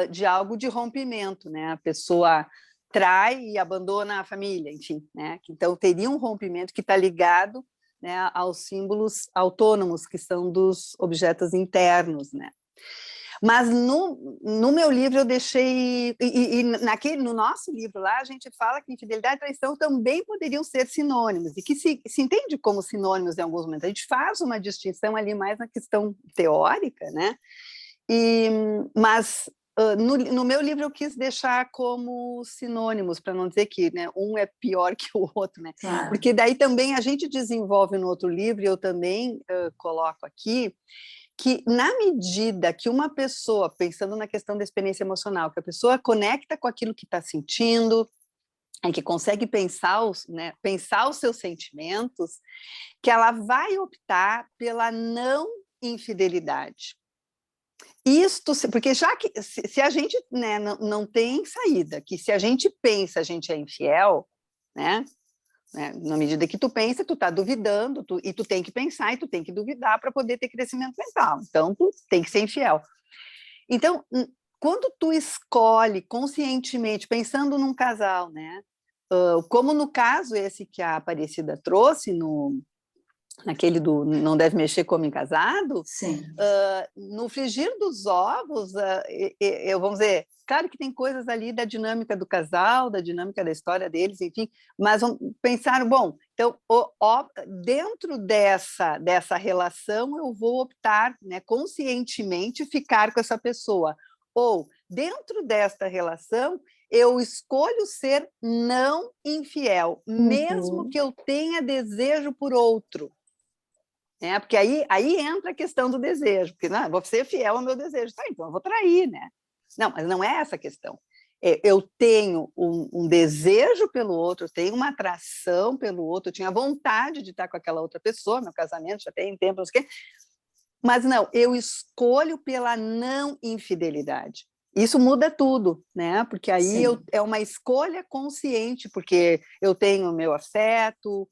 de algo de rompimento, né? A pessoa trai e abandona a família, enfim, né? Então, teria um rompimento que está ligado, né, aos símbolos autônomos, que são dos objetos internos, né? Mas no meu livro eu deixei, no nosso livro lá, a gente fala que infidelidade e traição também poderiam ser sinônimos, e que se entende como sinônimos em alguns momentos. A gente faz uma distinção ali mais na questão teórica, né? Mas no meu livro eu quis deixar como sinônimos, para não dizer que, né, um é pior que o outro, né? Claro. Porque daí também a gente desenvolve no outro livro, e eu também coloco aqui, que na medida que uma pessoa, pensando na questão da experiência emocional, que a pessoa conecta com aquilo que está sentindo, e que consegue pensar pensar os seus sentimentos, que ela vai optar pela não infidelidade. Isto, porque já que se a gente, né, não tem saída, que se a gente pensa a gente é infiel, né, na medida que tu pensa, tu está duvidando, e tu tem que pensar e tu tem que duvidar para poder ter crescimento mental. Então, tu tem que ser infiel. Então, quando tu escolhe conscientemente, pensando num casal, né, como no caso esse que a Aparecida trouxe naquele do não deve mexer como em casado, Sim. No frigir dos ovos, vamos dizer, claro que tem coisas ali da dinâmica do casal, da dinâmica da história deles, enfim, mas vamos pensar, bom, então, dentro dessa relação, eu vou optar, né, conscientemente ficar com essa pessoa, ou dentro desta relação, eu escolho ser não infiel, mesmo que eu tenha desejo por outro. Porque aí entra a questão do desejo, porque não, vou ser fiel ao meu desejo, tá, então eu vou trair, né? Não, mas não é essa a questão. Eu tenho um desejo pelo outro, eu tenho uma atração pelo outro, eu tinha vontade de estar com aquela outra pessoa, meu casamento já tem tempo, não sei o quê, mas não, eu escolho pela não infidelidade. Isso muda tudo, né? Porque aí é uma escolha consciente, porque eu tenho meu afeto,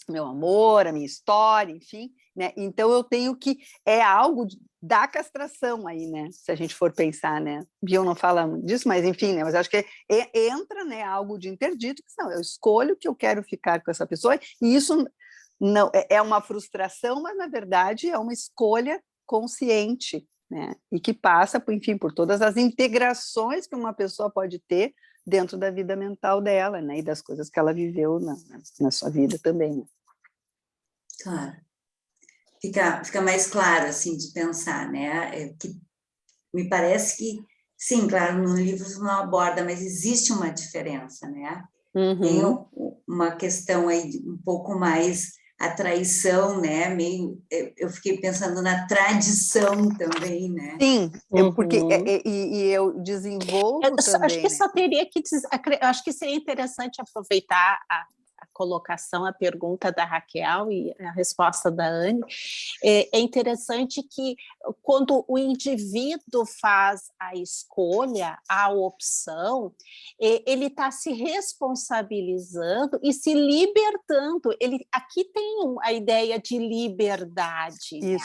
meu amor, a minha história, enfim, né? Então eu tenho que algo da castração aí, né? Se a gente for pensar, né? Bion não fala disso, mas enfim, né? Mas acho que entra, né? Algo de interdito, que não, eu escolho que eu quero ficar com essa pessoa e isso não é uma frustração, mas na verdade é uma escolha consciente, né? E que passa, enfim, por todas as integrações que uma pessoa pode ter dentro da vida mental dela, né? E das coisas que ela viveu na sua vida também, né? Claro. Fica mais claro, assim, de pensar, né? Que me parece que, sim, claro, no livro não aborda, mas existe uma diferença, né? Tem uma questão aí um pouco mais a traição, né? Meio, eu fiquei pensando na tradição também, né? Sim, porque eu desenvolvo também. Acho que só teria que acho que seria interessante aproveitar a colocação, a pergunta da Raquel e a resposta da Anne. É interessante que quando o indivíduo faz a escolha, a opção, ele está se responsabilizando e se libertando. Aqui tem a ideia de liberdade, né?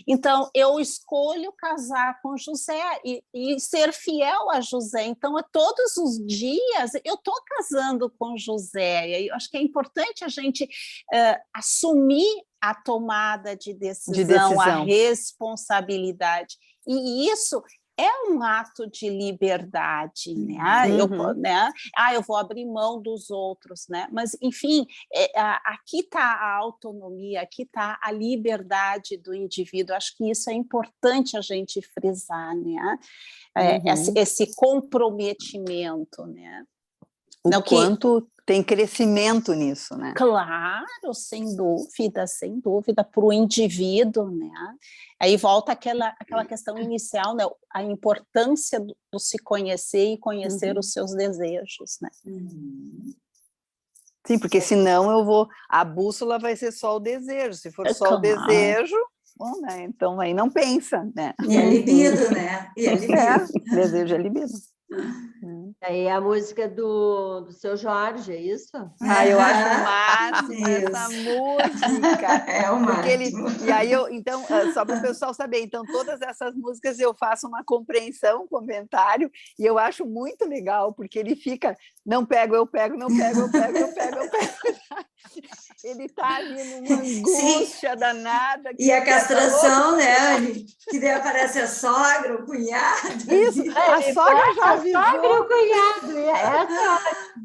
Então, eu escolho casar com José e ser fiel a José. Então, todos os dias eu estou casando com José. E eu acho que é importante a gente assumir a tomada de decisão, a responsabilidade. E isso é um ato de liberdade, né? Eu vou abrir mão dos outros, né? Mas, enfim, aqui está a autonomia, aqui está a liberdade do indivíduo. Acho que isso é importante a gente frisar, né? Esse comprometimento, né? Quanto tem crescimento nisso, né? Claro, sem dúvida, para o indivíduo, né? Aí volta aquela questão inicial, né? A importância do se conhecer e conhecer os seus desejos, né? Sim, porque senão a bússola vai ser só o desejo, se for só o desejo, bom, né? Então aí não pensa, né? E é libido, né? E é libido. Desejo é libido. Aí a música do Seu Jorge, é isso? Eu acho máximo essa música. É o máximo. E aí então, só para o pessoal saber, então todas essas músicas eu faço uma compreensão, um comentário, e eu acho muito legal, porque ele fica, não pego, eu pego, não pego, eu pego, eu pego, eu pego. Ele está ali numa angústia danada. E a castração, né, Anne? Que daí aparece a sogra, o cunhado. Isso, a sogra já avisou. A sogra e o cunhado.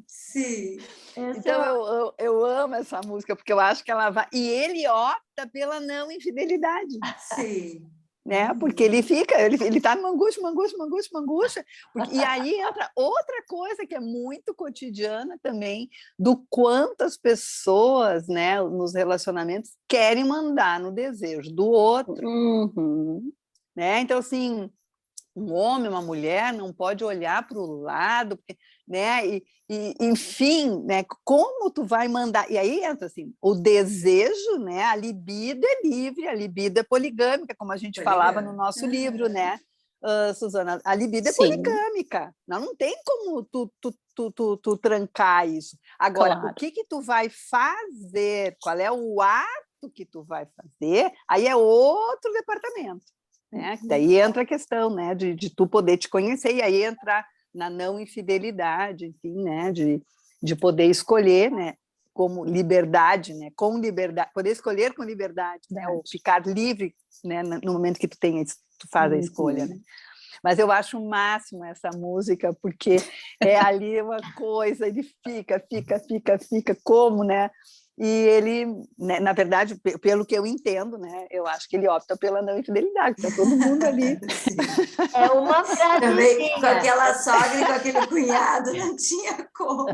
Sim. Então eu amo essa música, porque eu acho que ela vai... E ele opta pela não infidelidade. Sim. Né? Porque ele está numa angústia. E aí entra outra coisa que é muito cotidiana também, do quanto as pessoas, né, nos relacionamentos querem mandar no desejo do outro. Né? Então, assim, um homem, uma mulher não pode olhar para o lado, né? Enfim, né? Como tu vai mandar? E aí entra assim, o desejo, né? A libido é livre, a libido é poligâmica, como a gente falava no nosso livro, né? Suzana, a libido é poligâmica. Não tem como tu trancar isso. Agora, o que tu vai fazer? Qual é o ato que tu vai fazer? Aí é outro departamento. Né? Daí entra a questão, né, de tu poder te conhecer, e aí entrar na não infidelidade, enfim, né, de poder escolher, né, como liberdade, né? Com liberdade, poder escolher com liberdade, né? Ou ficar livre, né? No momento que tu faz a escolha, né? Mas eu acho o máximo essa música, porque é ali uma coisa, ele fica, como, né? E ele, né, na verdade, pelo que eu entendo, né, eu acho que ele opta pela não infidelidade, está todo mundo ali. É uma frasezinha. Também com aquela sogra e com aquele cunhado, não tinha como.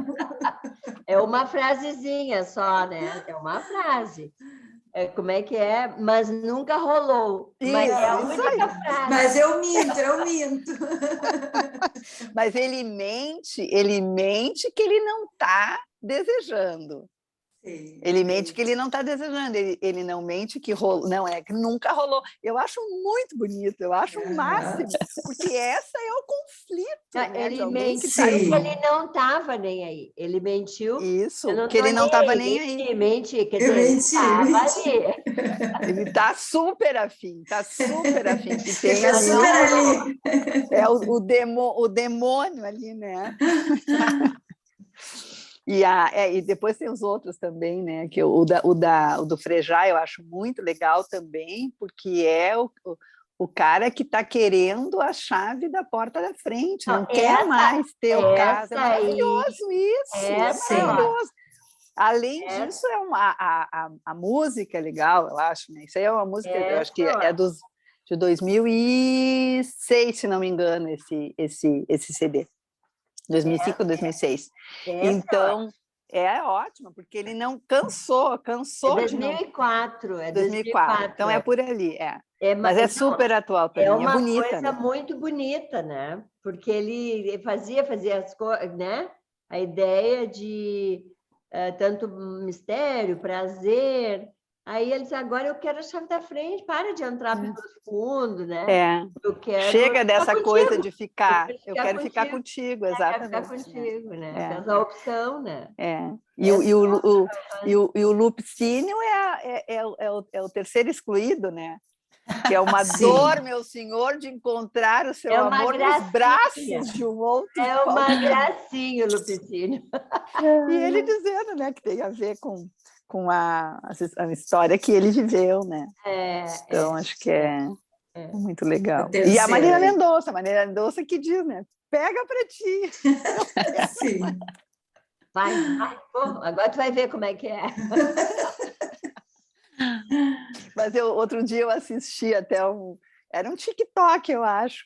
É uma frasezinha só, né? É uma frase. Como é que é? Mas nunca rolou. Mas é a única frase. Mas eu minto. Mas ele mente que ele não está desejando. Sim, Ele mente que ele não está desejando, ele não mente que rolou, não é que nunca rolou. Eu acho muito bonito, eu acho o máximo, porque essa é o conflito. Né, ele mentiu tá... que ele não estava nem aí. Ele mentiu. Isso, que ele não estava nem aí. Menti, quer dizer, ele estava ali. Ele está super afim, que tem tá ali, super ali. É o demônio ali, né? E depois tem os outros também, né? Que o do Frejá eu acho muito legal também, porque é o cara que está querendo a chave da porta da frente, não quer mais ter o caso. É maravilhoso isso, é maravilhoso. Além disso, a música é legal, eu acho, né? Isso aí é uma música, eu acho que é de 2006, se não me engano, esse CD. 2005 ou 2006. Então, é ótimo, porque ele não cansou é 2004, de não... 2004. Então, é por ali, mas é super atual também, é uma bonita, coisa né? muito bonita, né? Porque ele fazia as coisas, né? A ideia de tanto mistério, prazer. Aí ele disse, agora eu quero a chave da frente, para de entrar pelos fundos, né? Chega dessa coisa de ficar, eu quero ficar contigo, exatamente. Quero ficar contigo, né? Fez a opção, né? E o Lupicínio é o terceiro excluído, né? Que é uma dor, meu senhor, de encontrar o seu amor nos braços de um outro. É uma gracinha o Lupicínio. E ele dizendo, né, que tem a ver com a história que ele viveu, né? Então, acho que é muito legal. E a Marília Mendonça que diz, né? Pega para ti. Sim. Vai. Pô, agora tu vai ver como é que é. Mas outro dia eu assisti até era um TikTok, eu acho,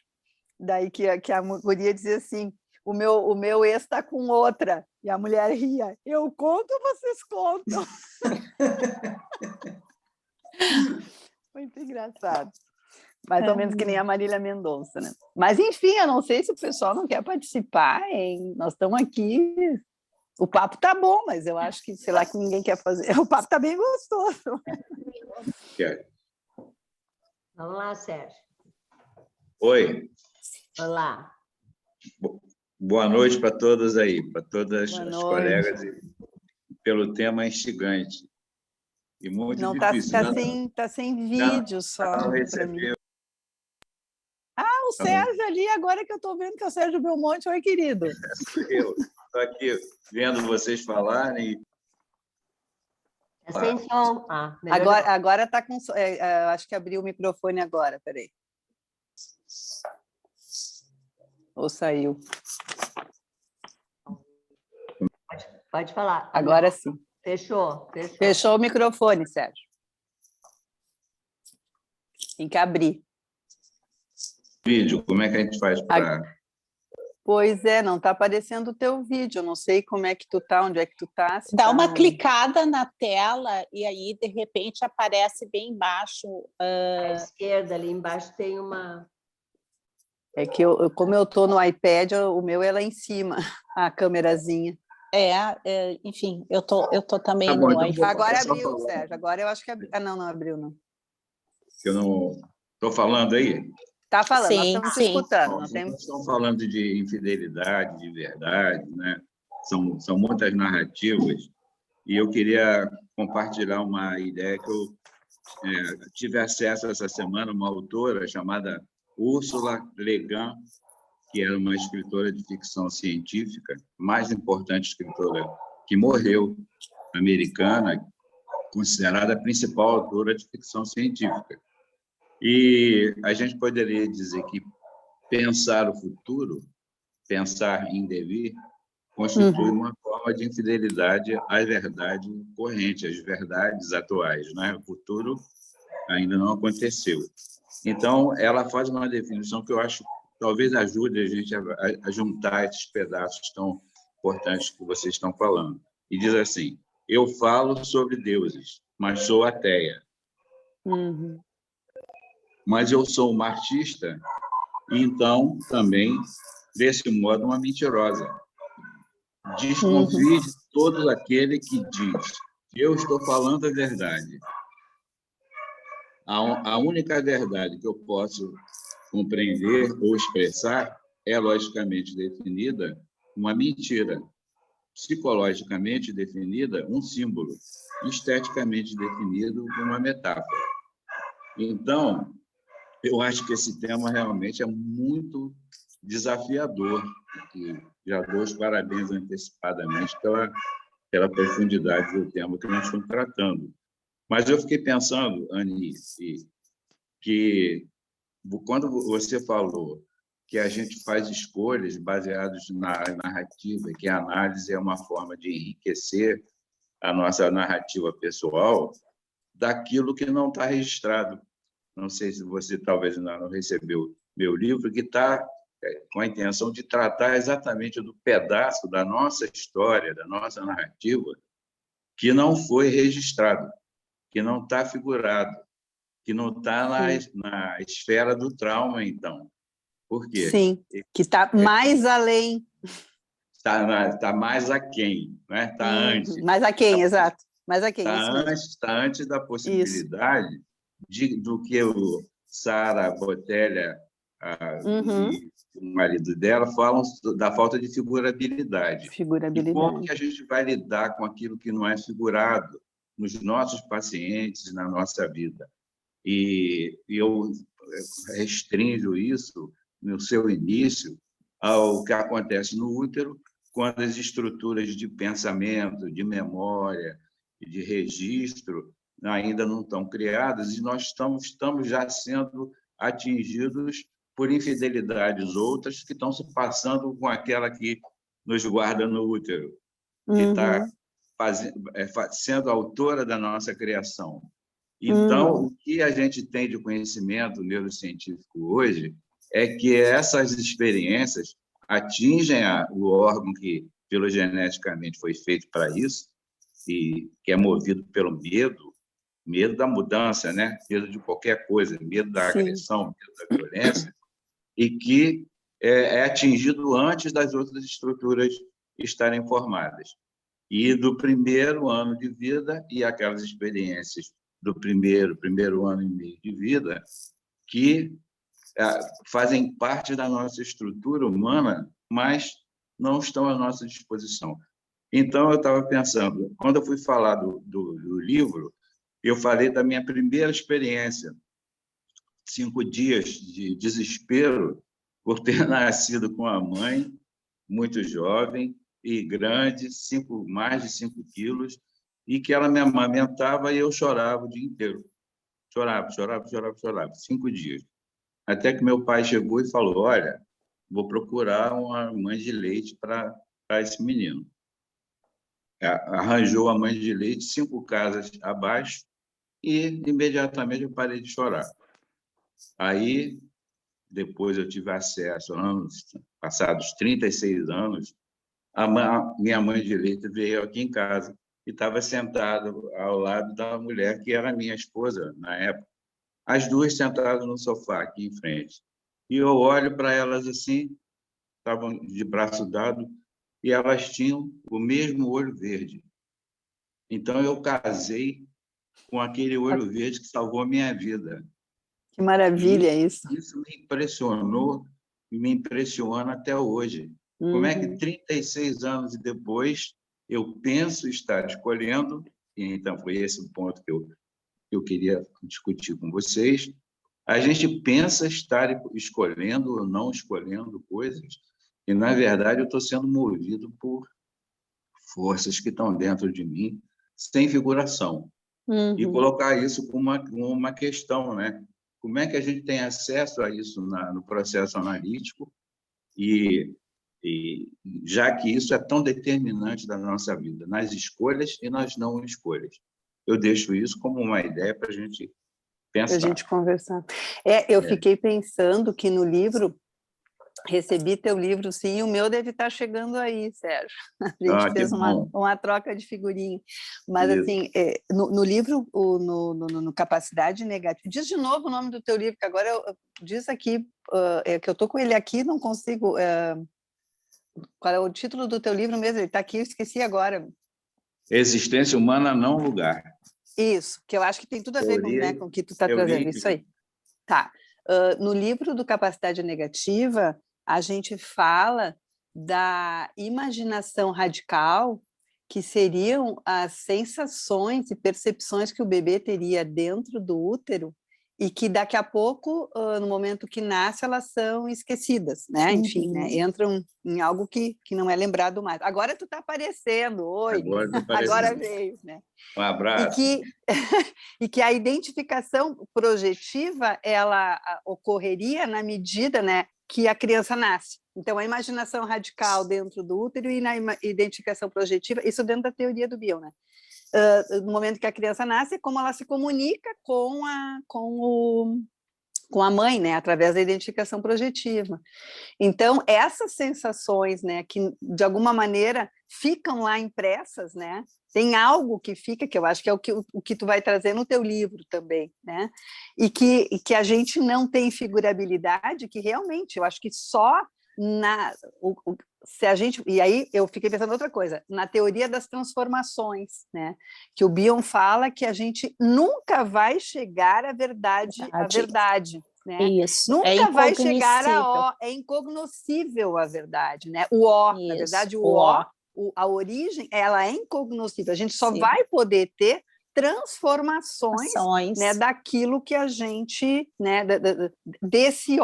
daí que a guria dizia assim, o meu ex está com outra, e a mulher ria, eu conto ou vocês contam? Muito engraçado. Mais ou menos que nem a Marília Mendonça, né? Mas, enfim, eu não sei se o pessoal não quer participar, hein? Nós estamos aqui... O papo tá bom, mas eu acho que, sei lá, que ninguém quer fazer. O papo tá bem gostoso. Vamos lá, Sérgio. Oi. Olá. Boa noite para todas aí, para todas as colegas, pelo tema instigante. E muito não, difícil. Tá sem vídeo só. O Sérgio ali, agora que eu estou vendo que é o Sérgio Belmonte. Oi, querido. Eu estou aqui vendo vocês falarem. Sem som. Agora está com... acho que abriu o microfone agora, peraí. Ou saiu? Pode falar. Agora sim. Fechou o microfone, Sérgio. Tem que abrir. Vídeo, como é que a gente faz para... Pois não está aparecendo o teu vídeo, eu não sei como é que tu tá, onde é que tu tá. Dá uma clicada na tela e aí, de repente, aparece bem embaixo. À esquerda, ali embaixo, tem uma... É que como eu estou no iPad, o meu é lá em cima, a câmerazinha. Enfim, eu tô também no iPad. Agora abriu, Sérgio, agora eu acho que abriu. Não abriu, não. Eu não... Estou falando aí? Está falando, sim, nós estamos te escutando. Nós estamos falando de infidelidade, de verdade, né? São muitas narrativas, e eu queria compartilhar uma ideia que eu tive acesso essa semana, uma autora chamada Ursula Le Guin, que era uma escritora de ficção científica, mais importante escritora que morreu, americana, considerada a principal autora de ficção científica. E a gente poderia dizer que pensar o futuro, pensar em devir, constitui uma forma de infidelidade à verdade corrente, às verdades atuais, né? O futuro ainda não aconteceu. Então, ela faz uma definição que eu acho que talvez ajude a gente a juntar esses pedaços tão importantes que vocês estão falando. E diz assim: eu falo sobre deuses, mas sou ateia. Mas eu sou uma artista e, então, também, desse modo, uma mentirosa. Desconfie de todo aquele que diz que eu estou falando a verdade. A única verdade que eu posso compreender ou expressar é logicamente definida uma mentira, psicologicamente definida um símbolo, esteticamente definido uma metáfora. Então, eu acho que esse tema realmente é muito desafiador, e já dou os parabéns antecipadamente pela profundidade do tema que nós estamos tratando. Mas eu fiquei pensando, Anny, que quando você falou que a gente faz escolhas baseadas na narrativa, que a análise é uma forma de enriquecer a nossa narrativa pessoal daquilo que não está registrado. Não sei se você talvez ainda não recebeu meu livro, que está com a intenção de tratar exatamente do pedaço da nossa história, da nossa narrativa, que não foi registrado, que não está figurado, que não está na esfera do trauma, então. Por quê? Sim, que está mais além. Está mais aquém, né? Está antes. Mais aquém, exato. Mais aquém, Está antes da possibilidade do que o Sara Botelha e o marido dela falam da falta de figurabilidade. E como que a gente vai lidar com aquilo que não é figurado nos nossos pacientes, na nossa vida? E eu restringo isso, no seu início, ao que acontece no útero, quando as estruturas de pensamento, de memória e de registro ainda não estão criadas, e nós estamos já sendo atingidos por infidelidades outras que estão se passando com aquela que nos guarda no útero, que está sendo autora da nossa criação. Então, o que a gente tem de conhecimento neurocientífico hoje é que essas experiências atingem o órgão que filogeneticamente foi feito para isso, e que é movido pelo medo da mudança, né? Medo de qualquer coisa, medo da agressão, medo da violência, e que é atingido antes das outras estruturas estarem formadas. E do primeiro ano de vida e aquelas experiências do primeiro ano e meio de vida que fazem parte da nossa estrutura humana, mas não estão à nossa disposição. Então, eu estava pensando, quando eu fui falar do livro, eu falei da minha primeira experiência, 5 dias de desespero por ter nascido com a mãe, muito jovem e grande, mais de 5 quilos, e que ela me amamentava e eu chorava o dia inteiro. Chorava. 5 dias. Até que meu pai chegou e falou: olha, vou procurar uma mãe de leite para esse menino. Arranjou a mãe de leite 5 casas abaixo e, imediatamente, eu parei de chorar. Aí, depois eu tive acesso, passados 36 anos, a minha mãe de leite veio aqui em casa e estava sentada ao lado da mulher que era minha esposa na época. As duas sentadas no sofá aqui em frente. E eu olho para elas assim, estavam de braço dado, e elas tinham o mesmo olho verde. Então, eu casei com aquele olho verde que salvou a minha vida. Que maravilha isso! Isso me impressionou e me impressiona até hoje. Como é que 36 anos depois eu penso estar escolhendo, e então foi esse o ponto que eu queria discutir com vocês, a gente pensa estar escolhendo ou não escolhendo coisas, e, na verdade, eu estou sendo movido por forças que estão dentro de mim, sem figuração. E colocar isso como uma questão, né? Como é que a gente tem acesso a isso no processo analítico e já que isso é tão determinante da nossa vida, nas escolhas e nas não escolhas. Eu deixo isso como uma ideia para a gente pensar. Para a gente conversar. Eu fiquei pensando que no livro, recebi teu livro, sim, e o meu deve estar chegando aí, Sérgio. A gente fez uma troca de figurinha. Mas, isso. Assim, no livro, no Capacidade Negativa, diz de novo o nome do teu livro, que agora diz aqui, que eu estou com ele aqui, não consigo... qual é o título do teu livro mesmo? Ele está aqui, eu esqueci agora. Existência Humana Não Lugar. Isso, que eu acho que tem tudo a ver com o que tu está trazendo, isso aí. Tá. No livro do Capacidade Negativa, a gente fala da imaginação radical, que seriam as sensações e percepções que o bebê teria dentro do útero e que daqui a pouco, no momento que nasce, elas são esquecidas, né? Enfim, né? Entram em algo que não é lembrado mais. Agora tu está aparecendo, oi. Agora veio, né? Um abraço. E que a identificação projetiva, ela ocorreria na medida, né, que a criança nasce. Então, a imaginação radical dentro do útero e na identificação projetiva, isso dentro da teoria do Bion, né? No momento que a criança nasce, é como ela se comunica com a mãe, né, através da identificação projetiva. Então, essas sensações, né, que de alguma maneira ficam lá impressas, né, tem algo que fica, que eu acho que é o que tu vai trazer no teu livro também, né, e que a gente não tem figurabilidade, que realmente, eu acho que só se a gente, e aí eu fiquei pensando outra coisa, na teoria das transformações, né, que o Bion fala que a gente nunca vai chegar à verdade, né? Isso, nunca vai chegar é incognoscível a verdade, né? Na verdade, a origem, ela é incognoscível, a gente só vai poder ter transformações, né, daquilo que a gente, né, desse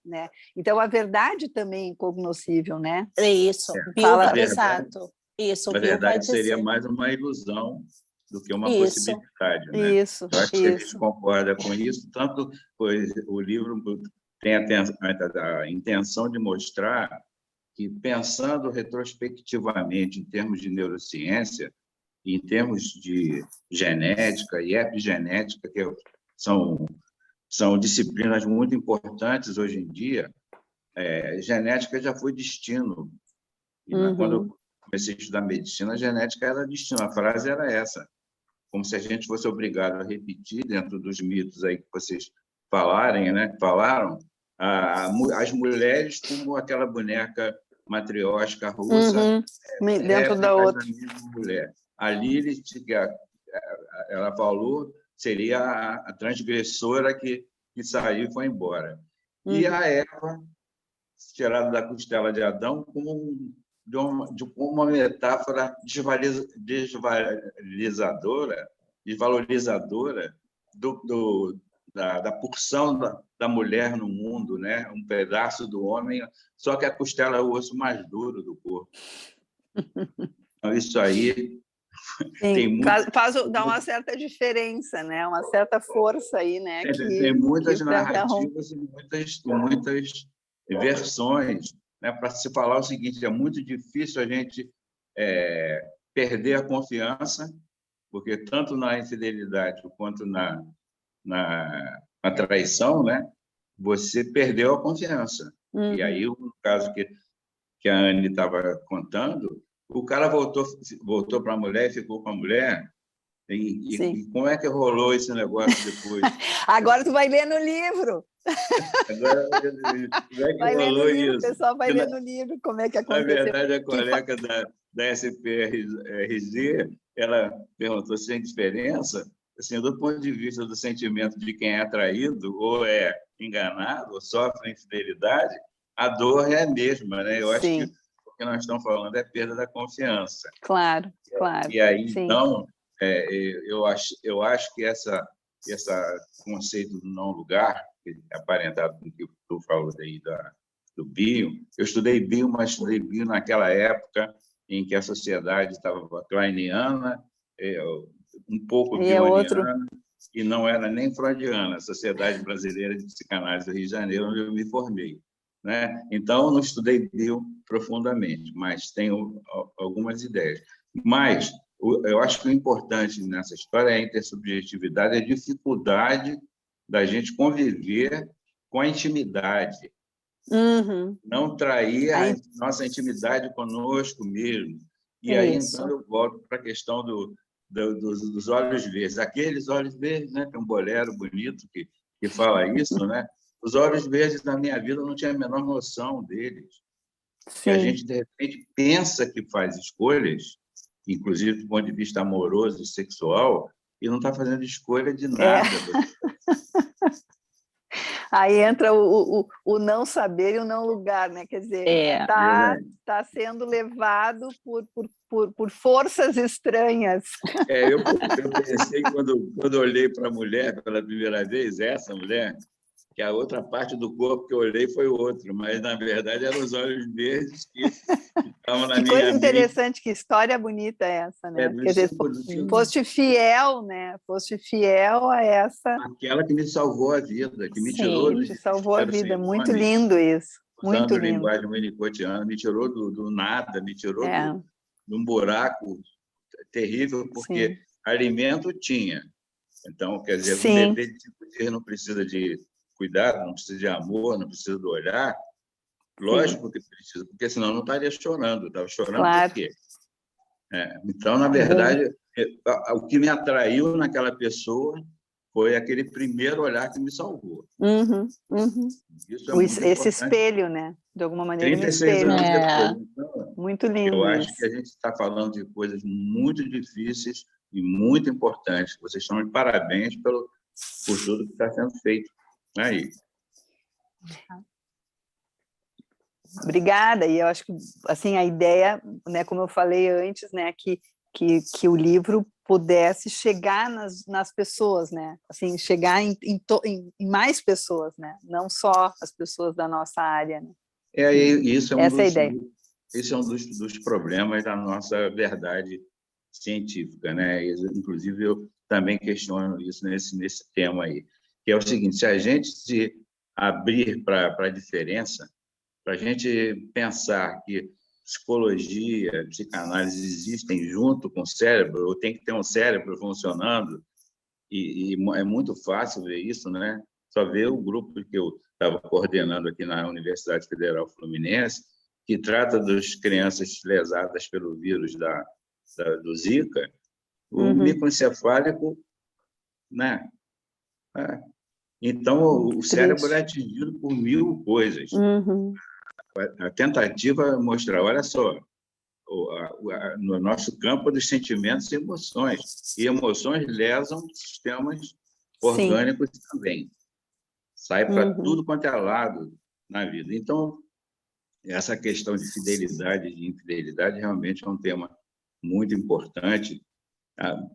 né? Então a verdade também é incognoscível, né? Isso, exato. Isso, na verdade seria mais uma ilusão do que uma possibilidade, né? Isso. Eu acho que a gente concorda com isso, tanto pois o livro tem a intenção de mostrar que, pensando retrospectivamente em termos de neurociência, em termos de genética e epigenética, que são disciplinas muito importantes hoje em dia, genética já foi destino. E quando eu comecei a estudar medicina, a genética era destino. A frase era essa, como se a gente fosse obrigado a repetir, dentro dos mitos aí que vocês falaram, as mulheres como aquela boneca matriótica russa, dentro da outra. Da mesma mulher. A Lilith, que ela falou, seria a transgressora que saiu e foi embora. E a Eva, tirada da costela de Adão, como uma metáfora desvalorizadora da porção da mulher no mundo, né? Um pedaço do homem, só que a costela é o osso mais duro do corpo. Então, isso aí... dá uma certa diferença, né? Uma certa força aí, né? Tem muitas narrativas e muitas versões, né? Para se falar o seguinte: é muito difícil a gente perder a confiança, porque tanto na infidelidade quanto na traição, né? Você perdeu a confiança. E aí, o caso que a Anne estava contando, o cara voltou para a mulher e ficou com a mulher. E como é que rolou esse negócio depois? Agora tu vai ler no livro. Agora, como é que rolou isso? O pessoal vai ler no livro como é que aconteceu. Na verdade, a colega da SPRZ, ela perguntou se tem diferença, assim, do ponto de vista do sentimento de quem é traído, ou é enganado, ou sofre infidelidade, a dor é a mesma, né? Eu acho que o que nós estamos falando é perda da confiança. Claro. E aí, então, eu acho que esse conceito do não lugar, aparentado com o que tu falou aí do bio, eu estudei bio, mas estudei bio naquela época em que a sociedade estava kleiniana, um pouco outro. bioniana, e não era nem freudiana, a Sociedade Brasileira de Psicanálise do Rio de Janeiro, onde eu me formei, né? Então, eu não estudei bio profundamente, mas tenho algumas ideias. Mas eu acho que o importante nessa história é a intersubjetividade, a dificuldade da gente conviver com a intimidade, não trair a nossa intimidade conosco mesmo. E aí, então, eu volto para a questão dos olhos verdes. Aqueles olhos verdes, né? Tem um bolero bonito que fala isso, né? Os olhos verdes na minha vida eu não tinha a menor noção deles. Sim. E a gente, de repente, pensa que faz escolhas, inclusive do ponto de vista amoroso e sexual, e não está fazendo escolha de nada. Aí entra o não saber e o não lugar, né? Quer dizer, está sendo levado por forças estranhas. Eu pensei, quando olhei para a mulher pela primeira vez, essa mulher, que a outra parte do corpo que eu olhei foi outro, mas, na verdade, eram os olhos verdes que estavam na minha mente. Que coisa interessante, que história bonita é essa, né? Quer dizer, foste fiel, né? Foste fiel a essa... Aquela que me salvou a vida, que me tirou... Sim, te salvou a vida. Muito lindo isso. Muito lindo. Linguagem winnicottiana, me tirou do nada, me tirou de um buraco terrível, porque alimento tinha. Então, quer dizer, um bebê de 5 dias não precisa de cuidado, não precisa de amor, não precisa do olhar. Lógico que precisa, porque senão não estaria chorando. Estava chorando por quê? Então, na verdade, o que me atraiu naquela pessoa foi aquele primeiro olhar que me salvou. Isso é esse espelho, né? De alguma maneira, 36 anos depois. Então, muito lindo. Eu acho que a gente está falando de coisas muito difíceis e muito importantes. Vocês estão de parabéns por tudo que está sendo feito aí. Obrigada. E eu acho que assim a ideia, né, como eu falei antes, né, que o livro pudesse chegar nas pessoas, né, assim, chegar em mais pessoas, né, não só as pessoas da nossa área, né? Isso é essa é a ideia. Esse é um dos problemas da nossa verdade científica, né? Inclusive, eu também questiono isso nesse tema aí, que é o seguinte: se a gente se abrir para a diferença, para a gente pensar que psicologia, psicanálise existem junto com o cérebro, ou tem que ter um cérebro funcionando, e é muito fácil ver isso, né? Só ver o grupo que eu estava coordenando aqui na Universidade Federal Fluminense, que trata das crianças lesadas pelo vírus do Zika, o microencefálico, né? Então, o cérebro é atingido por 1000 coisas. A tentativa é mostrar, olha só, no nosso campo dos sentimentos e emoções. E emoções lesam sistemas orgânicos também. Sai para tudo quanto é lado na vida. Então, essa questão de fidelidade e de infidelidade realmente é um tema muito importante,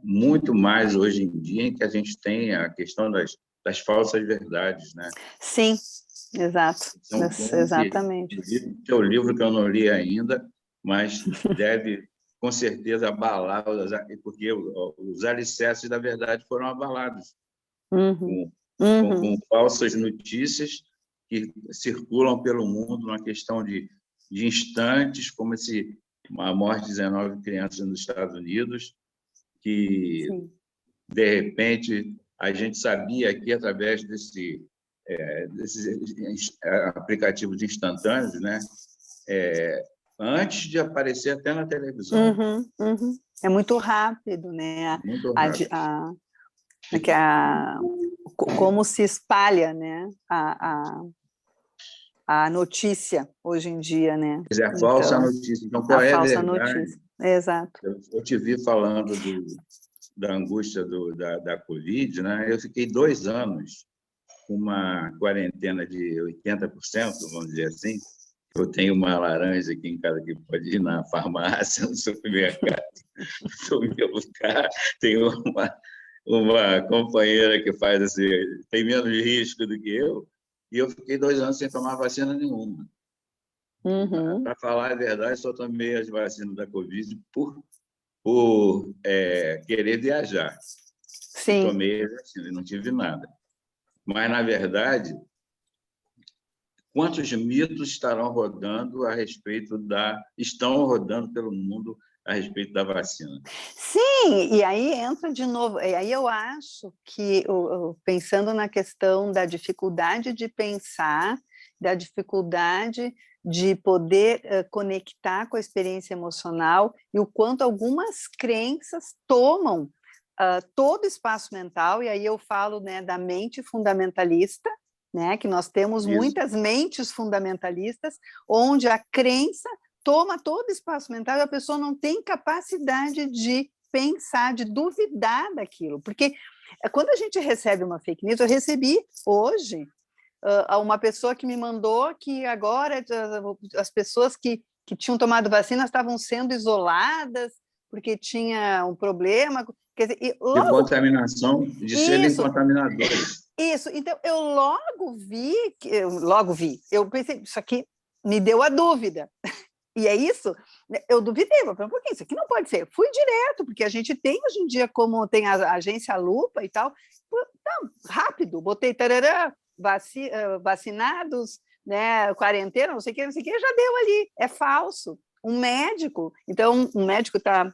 muito mais hoje em dia, em que a gente tem a questão das falsas verdades, né? Sim, exato. Exatamente. É o livro que eu não li ainda, mas deve, com certeza, abalar, porque os alicerces da verdade foram abalados com falsas notícias que circulam pelo mundo na questão de instantes, como a morte de 19 crianças nos Estados Unidos, que, de repente, a gente sabia aqui, através desses aplicativos instantâneos, né? Antes de aparecer até na televisão. É muito rápido, né? Muito rápido. Como se espalha, né? A notícia hoje em dia, né? Quer dizer, a falsa notícia. Então, qual é a verdade? Notícia. Exato. Eu te vi falando da angústia da Covid, né? Eu fiquei 2 anos com uma quarentena de 80%, vamos dizer assim. Eu tenho uma laranja aqui em casa que pode ir na farmácia, no supermercado, no meu lugar. Tenho uma companheira que faz assim, tem menos risco do que eu, e eu fiquei 2 anos sem tomar vacina nenhuma. Uhum. Para falar a verdade, só tomei as vacinas da Covid por querer viajar. E Sim. tomei as vacinas, não tive nada. Mas, na verdade, quantos mitos estarão rodando a respeito estão rodando pelo mundo a respeito da vacina? Sim, e aí entra de novo, e aí eu acho que, pensando na questão da dificuldade de pensar, da dificuldade de poder conectar com a experiência emocional e o quanto algumas crenças tomam todo o espaço mental, e aí eu falo, né, da mente fundamentalista, né, que nós temos muitas mentes fundamentalistas, onde a crença toma todo o espaço mental e a pessoa não tem capacidade de pensar, de duvidar daquilo, porque quando a gente recebe uma fake news, eu recebi hoje uma pessoa que me mandou que agora as pessoas que tinham tomado vacina estavam sendo isoladas porque tinha um problema, quer dizer, de contaminação, de serem contaminadores. Isso, então eu logo vi, eu pensei, isso aqui me deu a dúvida. E é isso, eu duvidei, eu falei, um pouquinho, isso aqui não pode ser. Fui direto, porque a gente tem hoje em dia, como tem a agência Lupa e tal, não, rápido, botei tarará, vacinados, né, quarentena, não sei o que, já deu ali, é falso. Um médico está,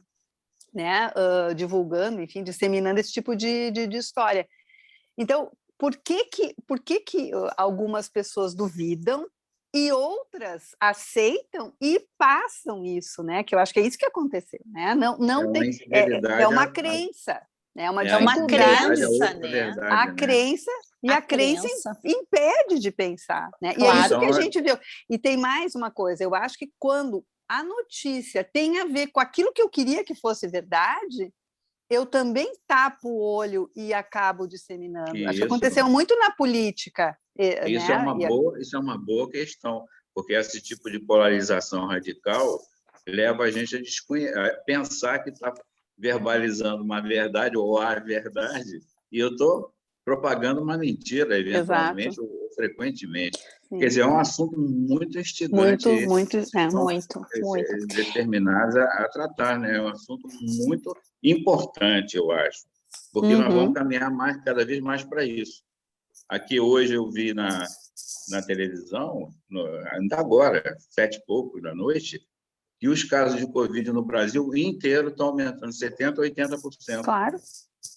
né, divulgando, enfim, disseminando esse tipo de história. Então, por que algumas pessoas duvidam e outras aceitam e passam isso, né? Que eu acho que é isso que aconteceu, né? Não tem, é uma crença, né? Uma crença, né? Verdade, a crença e a crença impede de pensar, né? Claro. E é isso que a gente viu. E tem mais uma coisa, eu acho que quando a notícia tem a ver com aquilo que eu queria que fosse verdade, eu também tapo o olho e acabo disseminando. Acho que aconteceu muito na política. Isso, né? Isso é uma boa questão, porque esse tipo de polarização radical leva a gente a pensar que está verbalizando uma verdade ou a verdade, e eu estou propagando uma mentira, eventualmente, ou frequentemente. Sim. Quer dizer, é um assunto muito instigante. Muito. Determinados a tratar, né? É um assunto muito importante, eu acho, porque nós vamos caminhar cada vez mais para isso. Aqui hoje eu vi na televisão, ainda agora, 7 e pouco da noite, que os casos de Covid no Brasil inteiro estão aumentando 70% a 80%. Claro.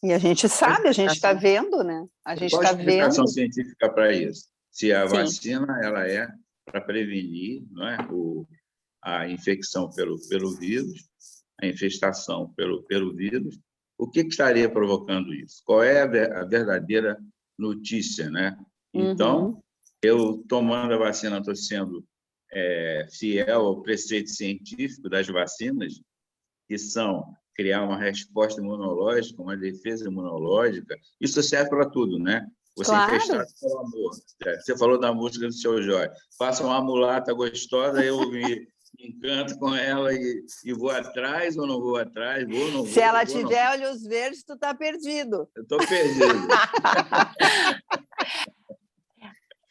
E a gente sabe, a gente está vendo, né? A gente está vendo. Qual a explicação científica para isso? Se a vacina ela é para prevenir, não é, a infecção pelo vírus, a infestação pelo vírus, o que estaria provocando isso? Qual é a verdadeira notícia, né? Então, eu tomando a vacina, estou sendo fiel ao preceito científico das vacinas, que são criar uma resposta imunológica, uma defesa imunológica. Isso serve para tudo, né? Você infestado pelo amor. Você falou da música do Seu Jorge. Passa uma mulata gostosa, eu me encanto com ela e vou atrás ou não vou atrás? Se ela tiver olhos verdes, tu está perdido. Eu estou perdido.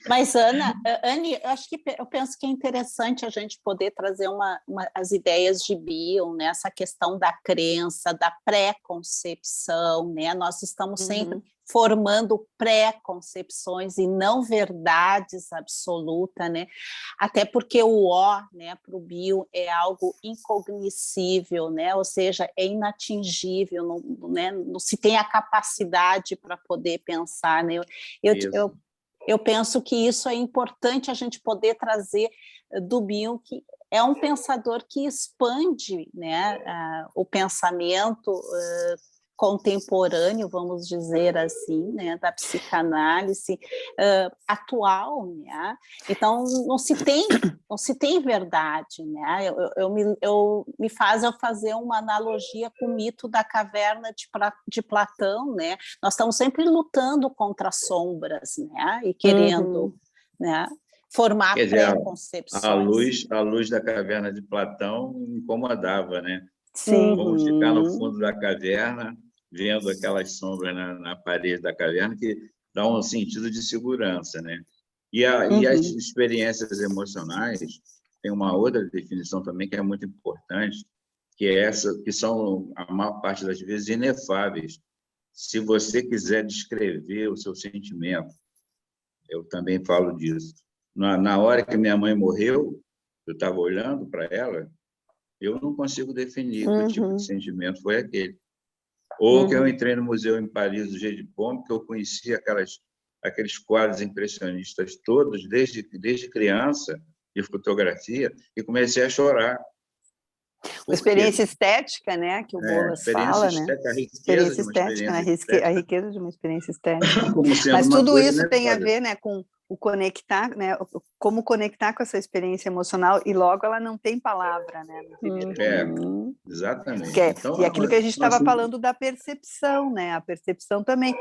Mas, Anne, eu penso que é interessante a gente poder trazer as ideias de Bion, né? Essa questão da crença, da pré-concepção, né? Nós estamos sempre formando pré-concepções e não verdades absolutas, né? Até porque o né, para o Bion é algo incognoscível, né? Ou seja, é inatingível, não se tem a capacidade para poder pensar, né? Eu penso que isso é importante a gente poder trazer do Bion, que é um pensador que expande, né, o pensamento contemporâneo, vamos dizer assim, né, da psicanálise atual, né? Então não se tem verdade, né? Me faz eu fazer uma analogia com o mito da caverna de Platão, né? Nós estamos sempre lutando contra as sombras, né? E querendo, né, formar pré-concepções. A luz da caverna de Platão incomodava, né? Sim. Vamos ficar no fundo da caverna, vendo aquelas sombras na parede da caverna, que dá um sentido de segurança, né? E as experiências emocionais, tem uma outra definição também que é muito importante, que é essa, que são, a maior parte das vezes, inefáveis. Se você quiser descrever o seu sentimento, eu também falo disso. Na hora que minha mãe morreu, eu estava olhando para ela, eu não consigo definir que tipo de sentimento foi aquele. Ou que eu entrei no museu em Paris, do Jeu de Paume, que eu conheci aqueles quadros impressionistas todos, desde criança, de fotografia, e comecei a chorar. Uma experiência estética, né, que o Bolas fala, né? Experiência estética, a riqueza de uma experiência estética. Mas tudo isso tem a ver, né, com o conectar, né, como conectar com essa experiência emocional, e logo ela não tem palavra, né? Exatamente. Então, e aquilo que a gente estava falando da percepção, né? A percepção também.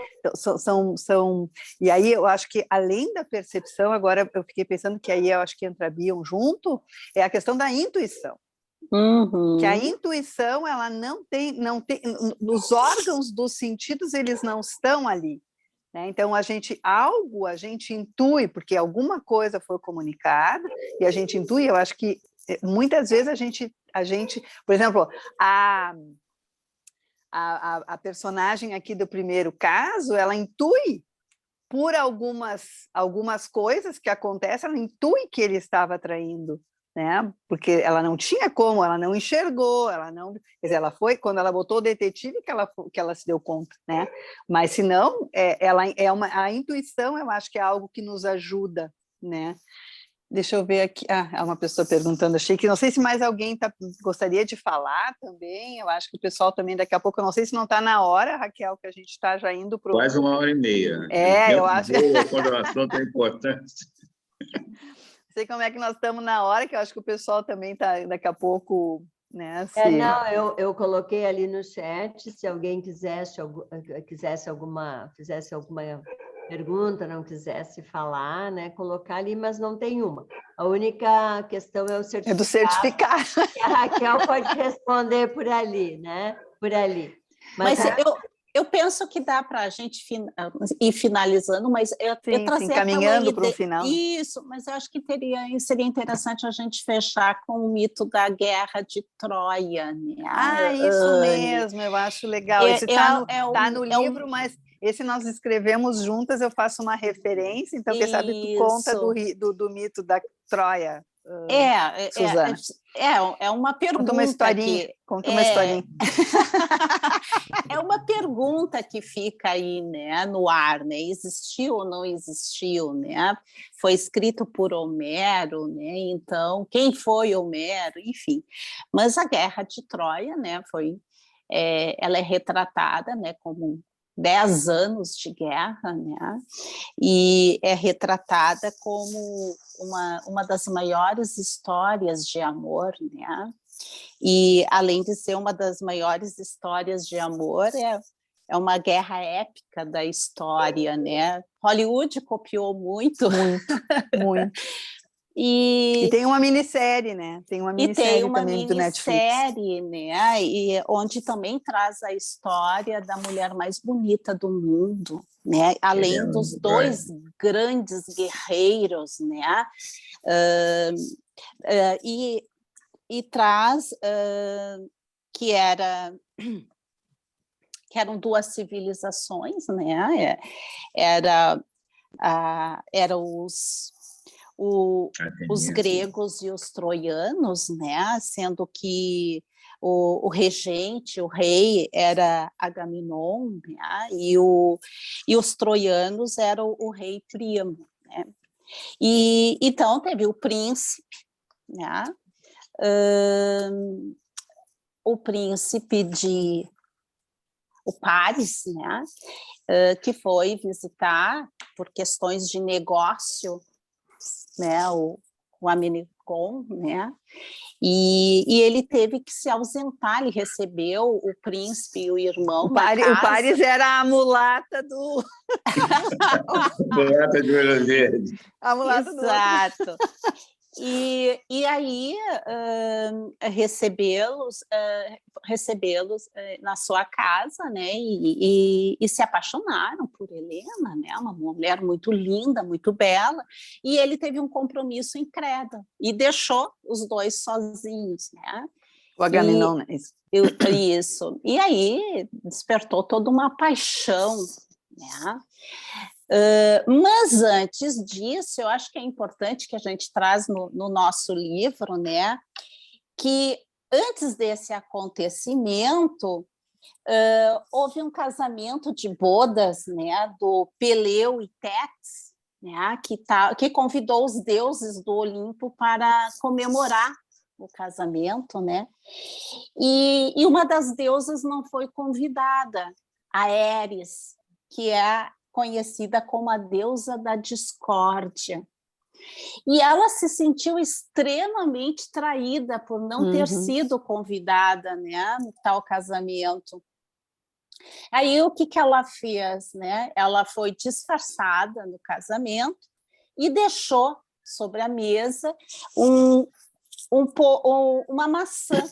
E aí eu acho que, além da percepção, agora eu fiquei pensando que aí eu acho que entrabiam junto, é a questão da intuição. Que a intuição, ela não tem, nos órgãos dos sentidos, eles não estão ali, né? Então, a gente intui, porque alguma coisa foi comunicada, e a gente intui. Eu acho que muitas vezes a gente por exemplo, a personagem aqui do primeiro caso, ela intui por algumas coisas que acontecem, ela intui que ele estava traindo, né? Porque ela não tinha como, ela não enxergou, quer dizer, ela foi quando ela botou o detetive que ela se deu conta, né? Mas se não, a intuição, eu acho que é algo que nos ajuda, né? Deixa eu ver aqui. Há uma pessoa perguntando, achei que não sei se mais alguém gostaria de falar também. Eu acho que o pessoal também, daqui a pouco, eu não sei se não está na hora, Raquel, que a gente está já indo para quase 1h30. Eu acho. Quando o assunto é importante. Não sei como é que nós estamos na hora, que eu acho que o pessoal também está daqui a pouco, né? Não, eu coloquei ali no chat, se alguém fizesse alguma pergunta, não quisesse falar, né, colocar ali, mas não tem uma. A única questão é o certificado. É do certificado. E a Raquel pode responder por ali, né? Por ali. Mas eu penso que dá para a gente ir finalizando, mas eu trazer caminhando para o final. Isso, mas eu acho que seria interessante a gente fechar com o mito da Guerra de Troia, né? Isso mesmo, eu acho legal. Esse está no livro, mas esse nós escrevemos juntas, eu faço uma referência, então quem sabe tu conta do mito da Troia. Suzana. É uma pergunta. Conta uma historinha. É uma pergunta que fica aí, né, no ar, né? Existiu ou não existiu, né? Foi escrito por Homero, né? Então, quem foi Homero? Enfim. Mas a Guerra de Troia, né, ela é retratada, né, como 10 anos de guerra, né? E é retratada como uma das maiores histórias de amor, né? E, além de ser uma das maiores histórias de amor, é uma guerra épica da história, né? Hollywood copiou muito. Muito. E tem uma minissérie, né? Tem uma minissérie também do Netflix. Né? E onde também traz a história da mulher mais bonita do mundo, né? Além dos dois grandes guerreiros, né? E traz que eram duas civilizações, né? Era os gregos e os troianos, né? Sendo que o regente, o rei, era Agamenon, né? E os troianos eram o rei Príamo, né? E então teve o príncipe, né? O príncipe o Paris, né? Que foi visitar por questões de negócio, né, o Amenemon, né, e ele teve que se ausentar. Ele recebeu o príncipe e o irmão na casa. O Paris era a mulata do... mulata de olho verde. A mulata Exato. E aí recebê-los na sua casa, né? E se apaixonaram por Helena, né? Uma mulher muito linda, muito bela, e ele teve um compromisso em Creta e deixou os dois sozinhos, né? O Agamenon, né? Isso. E aí despertou toda uma paixão, né? Mas antes disso, eu acho que é importante que a gente traz no nosso livro, né, que antes desse acontecimento houve um casamento de bodas, né, do Peleu e Tétis, né, que convidou os deuses do Olimpo para comemorar o casamento, né, e uma das deusas não foi convidada, a Ares, que é conhecida como a deusa da discórdia. E ela se sentiu extremamente traída por não ter sido convidada, né, no tal casamento. Aí o que ela fez, né? Ela foi disfarçada no casamento e deixou sobre a mesa uma maçã,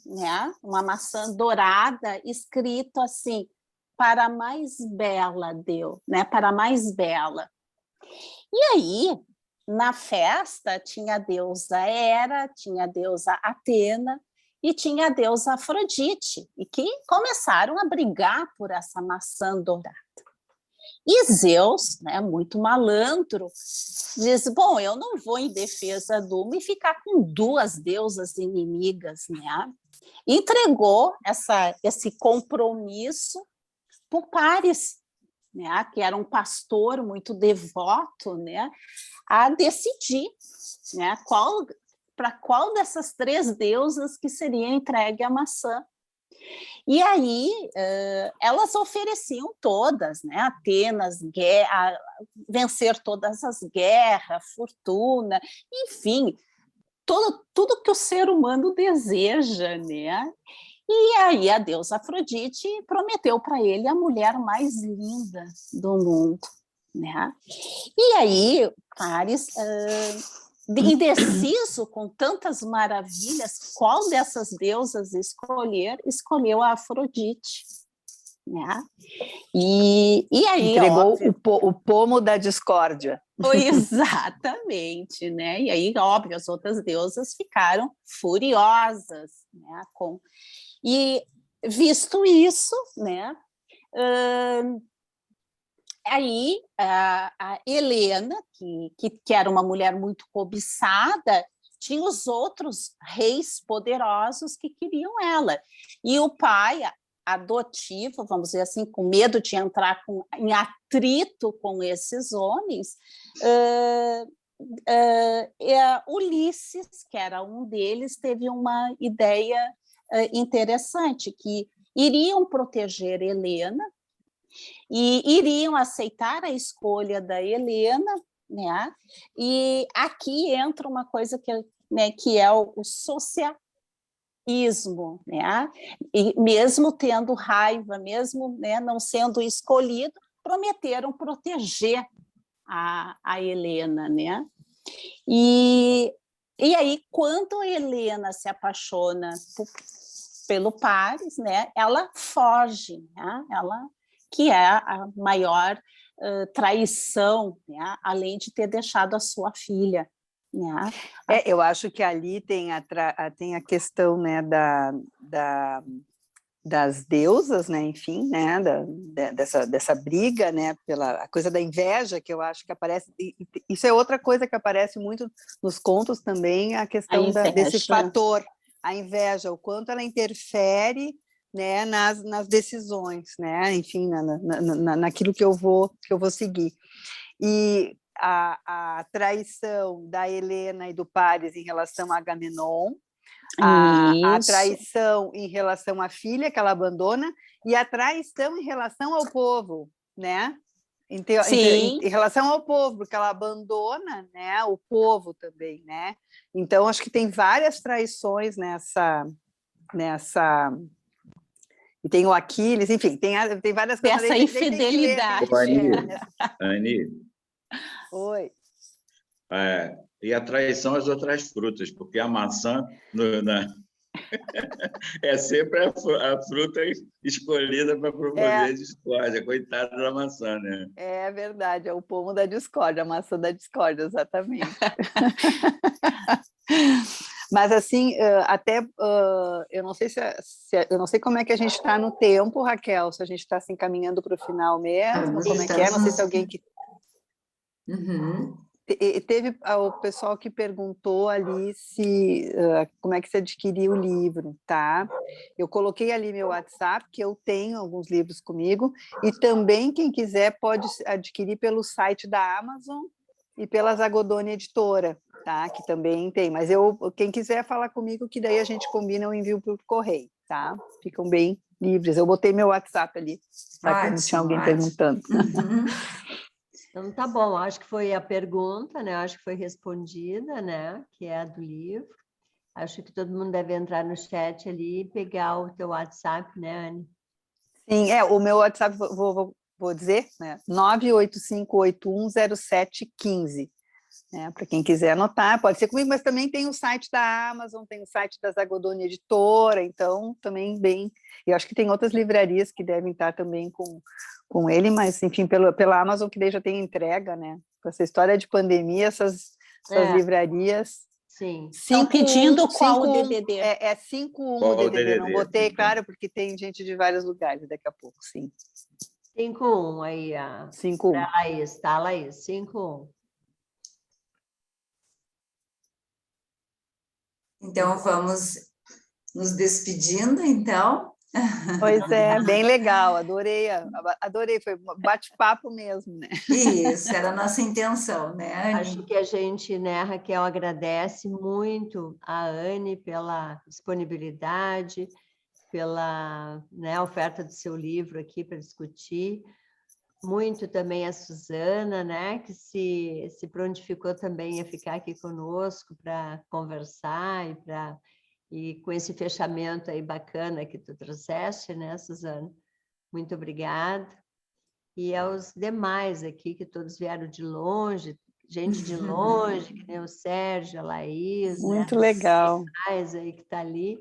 né? Uma maçã dourada, escrito assim: para a mais bela deu, né? Para a mais bela. E aí, na festa, tinha a deusa Hera, tinha a deusa Atena e tinha a deusa Afrodite, e que começaram a brigar por essa maçã dourada. E Zeus, né, muito malandro, diz: bom, eu não vou em defesa de uma e ficar com duas deusas inimigas, né? Entregou esse compromisso para o Paris, né, que era um pastor muito devoto, né, a decidir, né, para qual dessas três deusas que seria entregue a maçã. E aí elas ofereciam todas, né, Atenas, vencer todas as guerras, fortuna, enfim, tudo que o ser humano deseja, né? E aí a deusa Afrodite prometeu para ele a mulher mais linda do mundo, né? E aí Paris, indeciso com tantas maravilhas, qual dessas deusas escolher, escolheu a Afrodite, né? E aí entregou óbvio, o pomo da discórdia. exatamente, né? E aí, óbvio, as outras deusas ficaram furiosas, né? E visto isso, né? Aí a Helena, que era uma mulher muito cobiçada, tinha os outros reis poderosos que queriam ela. E o pai adotivo, vamos dizer assim, com medo de entrar em atrito com esses homens, Ulisses, que era um deles, teve uma ideia interessante, que iriam proteger Helena e iriam aceitar a escolha da Helena, né? E aqui entra uma coisa que é o socialismo, né? E mesmo tendo raiva, mesmo, né, não sendo escolhido, prometeram proteger a Helena, né? E aí, quando a Helena se apaixona pelo Paris, né, ela foge, né? Ela, que é a maior traição, né? Além de ter deixado a sua filha, né? Eu acho que ali tem a questão, né, das deusas, né, enfim, né, dessa briga, né, pela coisa da inveja, que eu acho que aparece, isso é outra coisa que aparece muito nos contos também, a questão desse fator, a inveja, o quanto ela interfere, né, nas decisões, né, enfim, naquilo que eu vou seguir. E a traição da Helena e do Paris em relação a Agamenon, a traição em relação à filha que ela abandona e a traição em relação ao povo, né? Em relação ao povo, porque ela abandona, né, o povo também, né? Então acho que tem várias traições nessa e tem o Aquiles, enfim, tem várias coisas. Essa infidelidade. Ani. Oi. e a traição às outras frutas, porque a maçã é sempre a fruta escolhida para promover discórdia. Coitada da maçã, né? É verdade, é o pomo da discórdia, a maçã da discórdia, exatamente. Mas assim, até eu não sei eu não sei como é que a gente está no tempo, Raquel, se a gente está se encaminhando para o final mesmo, como é que é? Não sei se alguém que teve o pessoal que perguntou ali se como é que se adquiria o livro, tá? Eu coloquei ali meu WhatsApp, que eu tenho alguns livros comigo, e também quem quiser pode adquirir pelo site da Amazon e pela Zagodoni Editora, tá? Que também tem, mas quem quiser falar comigo, que daí a gente combina, eu envio por correio, tá? Ficam bem livres. Eu botei meu WhatsApp ali, tá? Como tinha alguém perguntando. Então, tá bom, acho que foi a pergunta, né? Acho que foi respondida, né? Que é a do livro. Acho que todo mundo deve entrar no chat ali e pegar o teu WhatsApp, né, Anne? Sim, o meu WhatsApp, vou dizer, né? 985810715. Né? Para quem quiser anotar, pode ser comigo, mas também tem o site da Amazon, tem o site da Zagodoni Editora, então também bem... Eu acho que tem outras livrarias que devem estar também com ele, mas, enfim, pela Amazon, que daí já tem entrega, né? Com essa história de pandemia, essas livrarias... Sim. Estão pedindo qual o DVD? É 5.1 o DVD, não botei, claro, porque tem gente de vários lugares daqui a pouco, sim. 5.1 aí, 5.1. Laís, tá, Laís? 5.1. Então, vamos nos despedindo, então. Pois é, bem legal, adorei, foi um bate-papo mesmo, né? Isso, era a nossa intenção, né, Anne? Acho que a gente, né, Raquel, agradece muito a Anne pela disponibilidade, pela, né, oferta do seu livro aqui para discutir, muito também a Suzana, né, que se prontificou também a ficar aqui conosco para conversar e com esse fechamento aí bacana que tu trouxeste, né, Suzana? Muito obrigada. E aos demais aqui, que todos vieram de longe, gente de longe, que nem o Sérgio, a Laís, muito né? legal. Mais aí que está ali,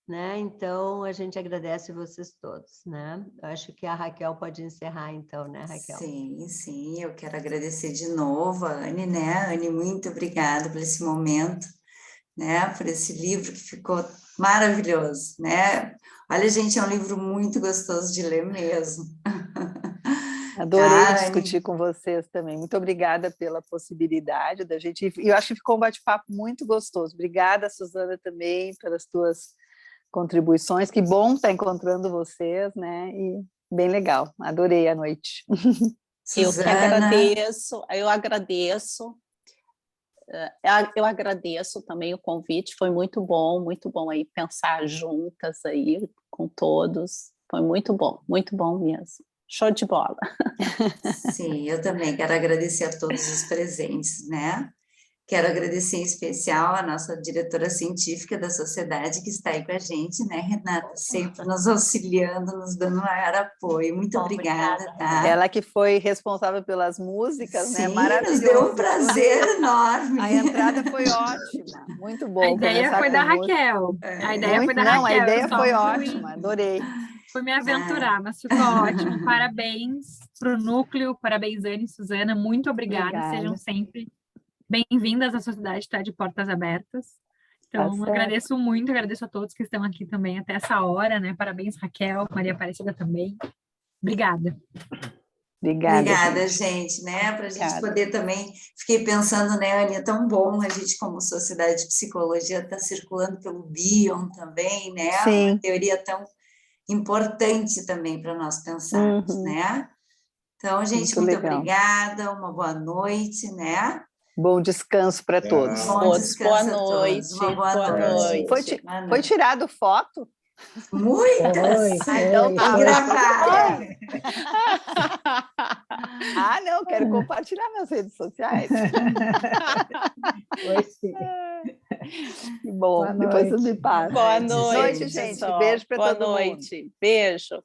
né? Então, a gente agradece vocês todos, né? Eu acho que a Raquel pode encerrar, então, né, Raquel? Sim, eu quero agradecer de novo a Anne, né? Anne, muito obrigada por esse momento, né, por esse livro que ficou maravilhoso, né? Olha, gente, é um livro muito gostoso de ler mesmo. Adorei discutir com vocês também. Muito obrigada pela possibilidade da gente. E eu acho que ficou um bate-papo muito gostoso. Obrigada, Suzana, também, pelas tuas contribuições. Que bom estar encontrando vocês, né? E bem legal. Adorei a noite. Suzana. Eu agradeço. Eu agradeço também o convite, foi muito bom aí pensar juntas aí com todos, foi muito bom mesmo, show de bola. Sim, eu também quero agradecer a todos os presentes, né? Quero agradecer em especial a nossa diretora científica da sociedade que está aí com a gente, né, Renata? Sempre nos auxiliando, nos dando maior apoio. Muito obrigada, tá? Ela que foi responsável pelas músicas, Sim, né? Maravilhoso. Nos deu um prazer enorme. A entrada foi ótima, muito bom. A ideia foi da Raquel. A ideia foi da Raquel. A ideia foi ótima, adorei. Fui me aventurar, mas ficou ótimo. Parabéns para o núcleo, parabéns, Anne e Suzana. Muito obrigada. Sejam sempre bem-vindas à sociedade, está de portas abertas. Então, agradeço muito, agradeço a todos que estão aqui também até essa hora, né? Parabéns, Raquel, Maria Aparecida também. Obrigada. Obrigada, gente, né? Para a gente poder também, fiquei pensando, né, Anne, é tão bom a gente, como sociedade de psicologia, está circulando pelo Bion também, né? Sim. Uma teoria tão importante também para nós pensarmos, né? Então, gente, muito obrigada, uma boa noite, né? Bom descanso para todos. Bom descanso a todos. Uma boa noite. Foi tirado foto? Muitas! Então tá. Gravada. Não, quero compartilhar nas redes sociais. Que bom, depois eu me passo. Boa noite, gente. Beijo para todo mundo. Boa noite. Beijo.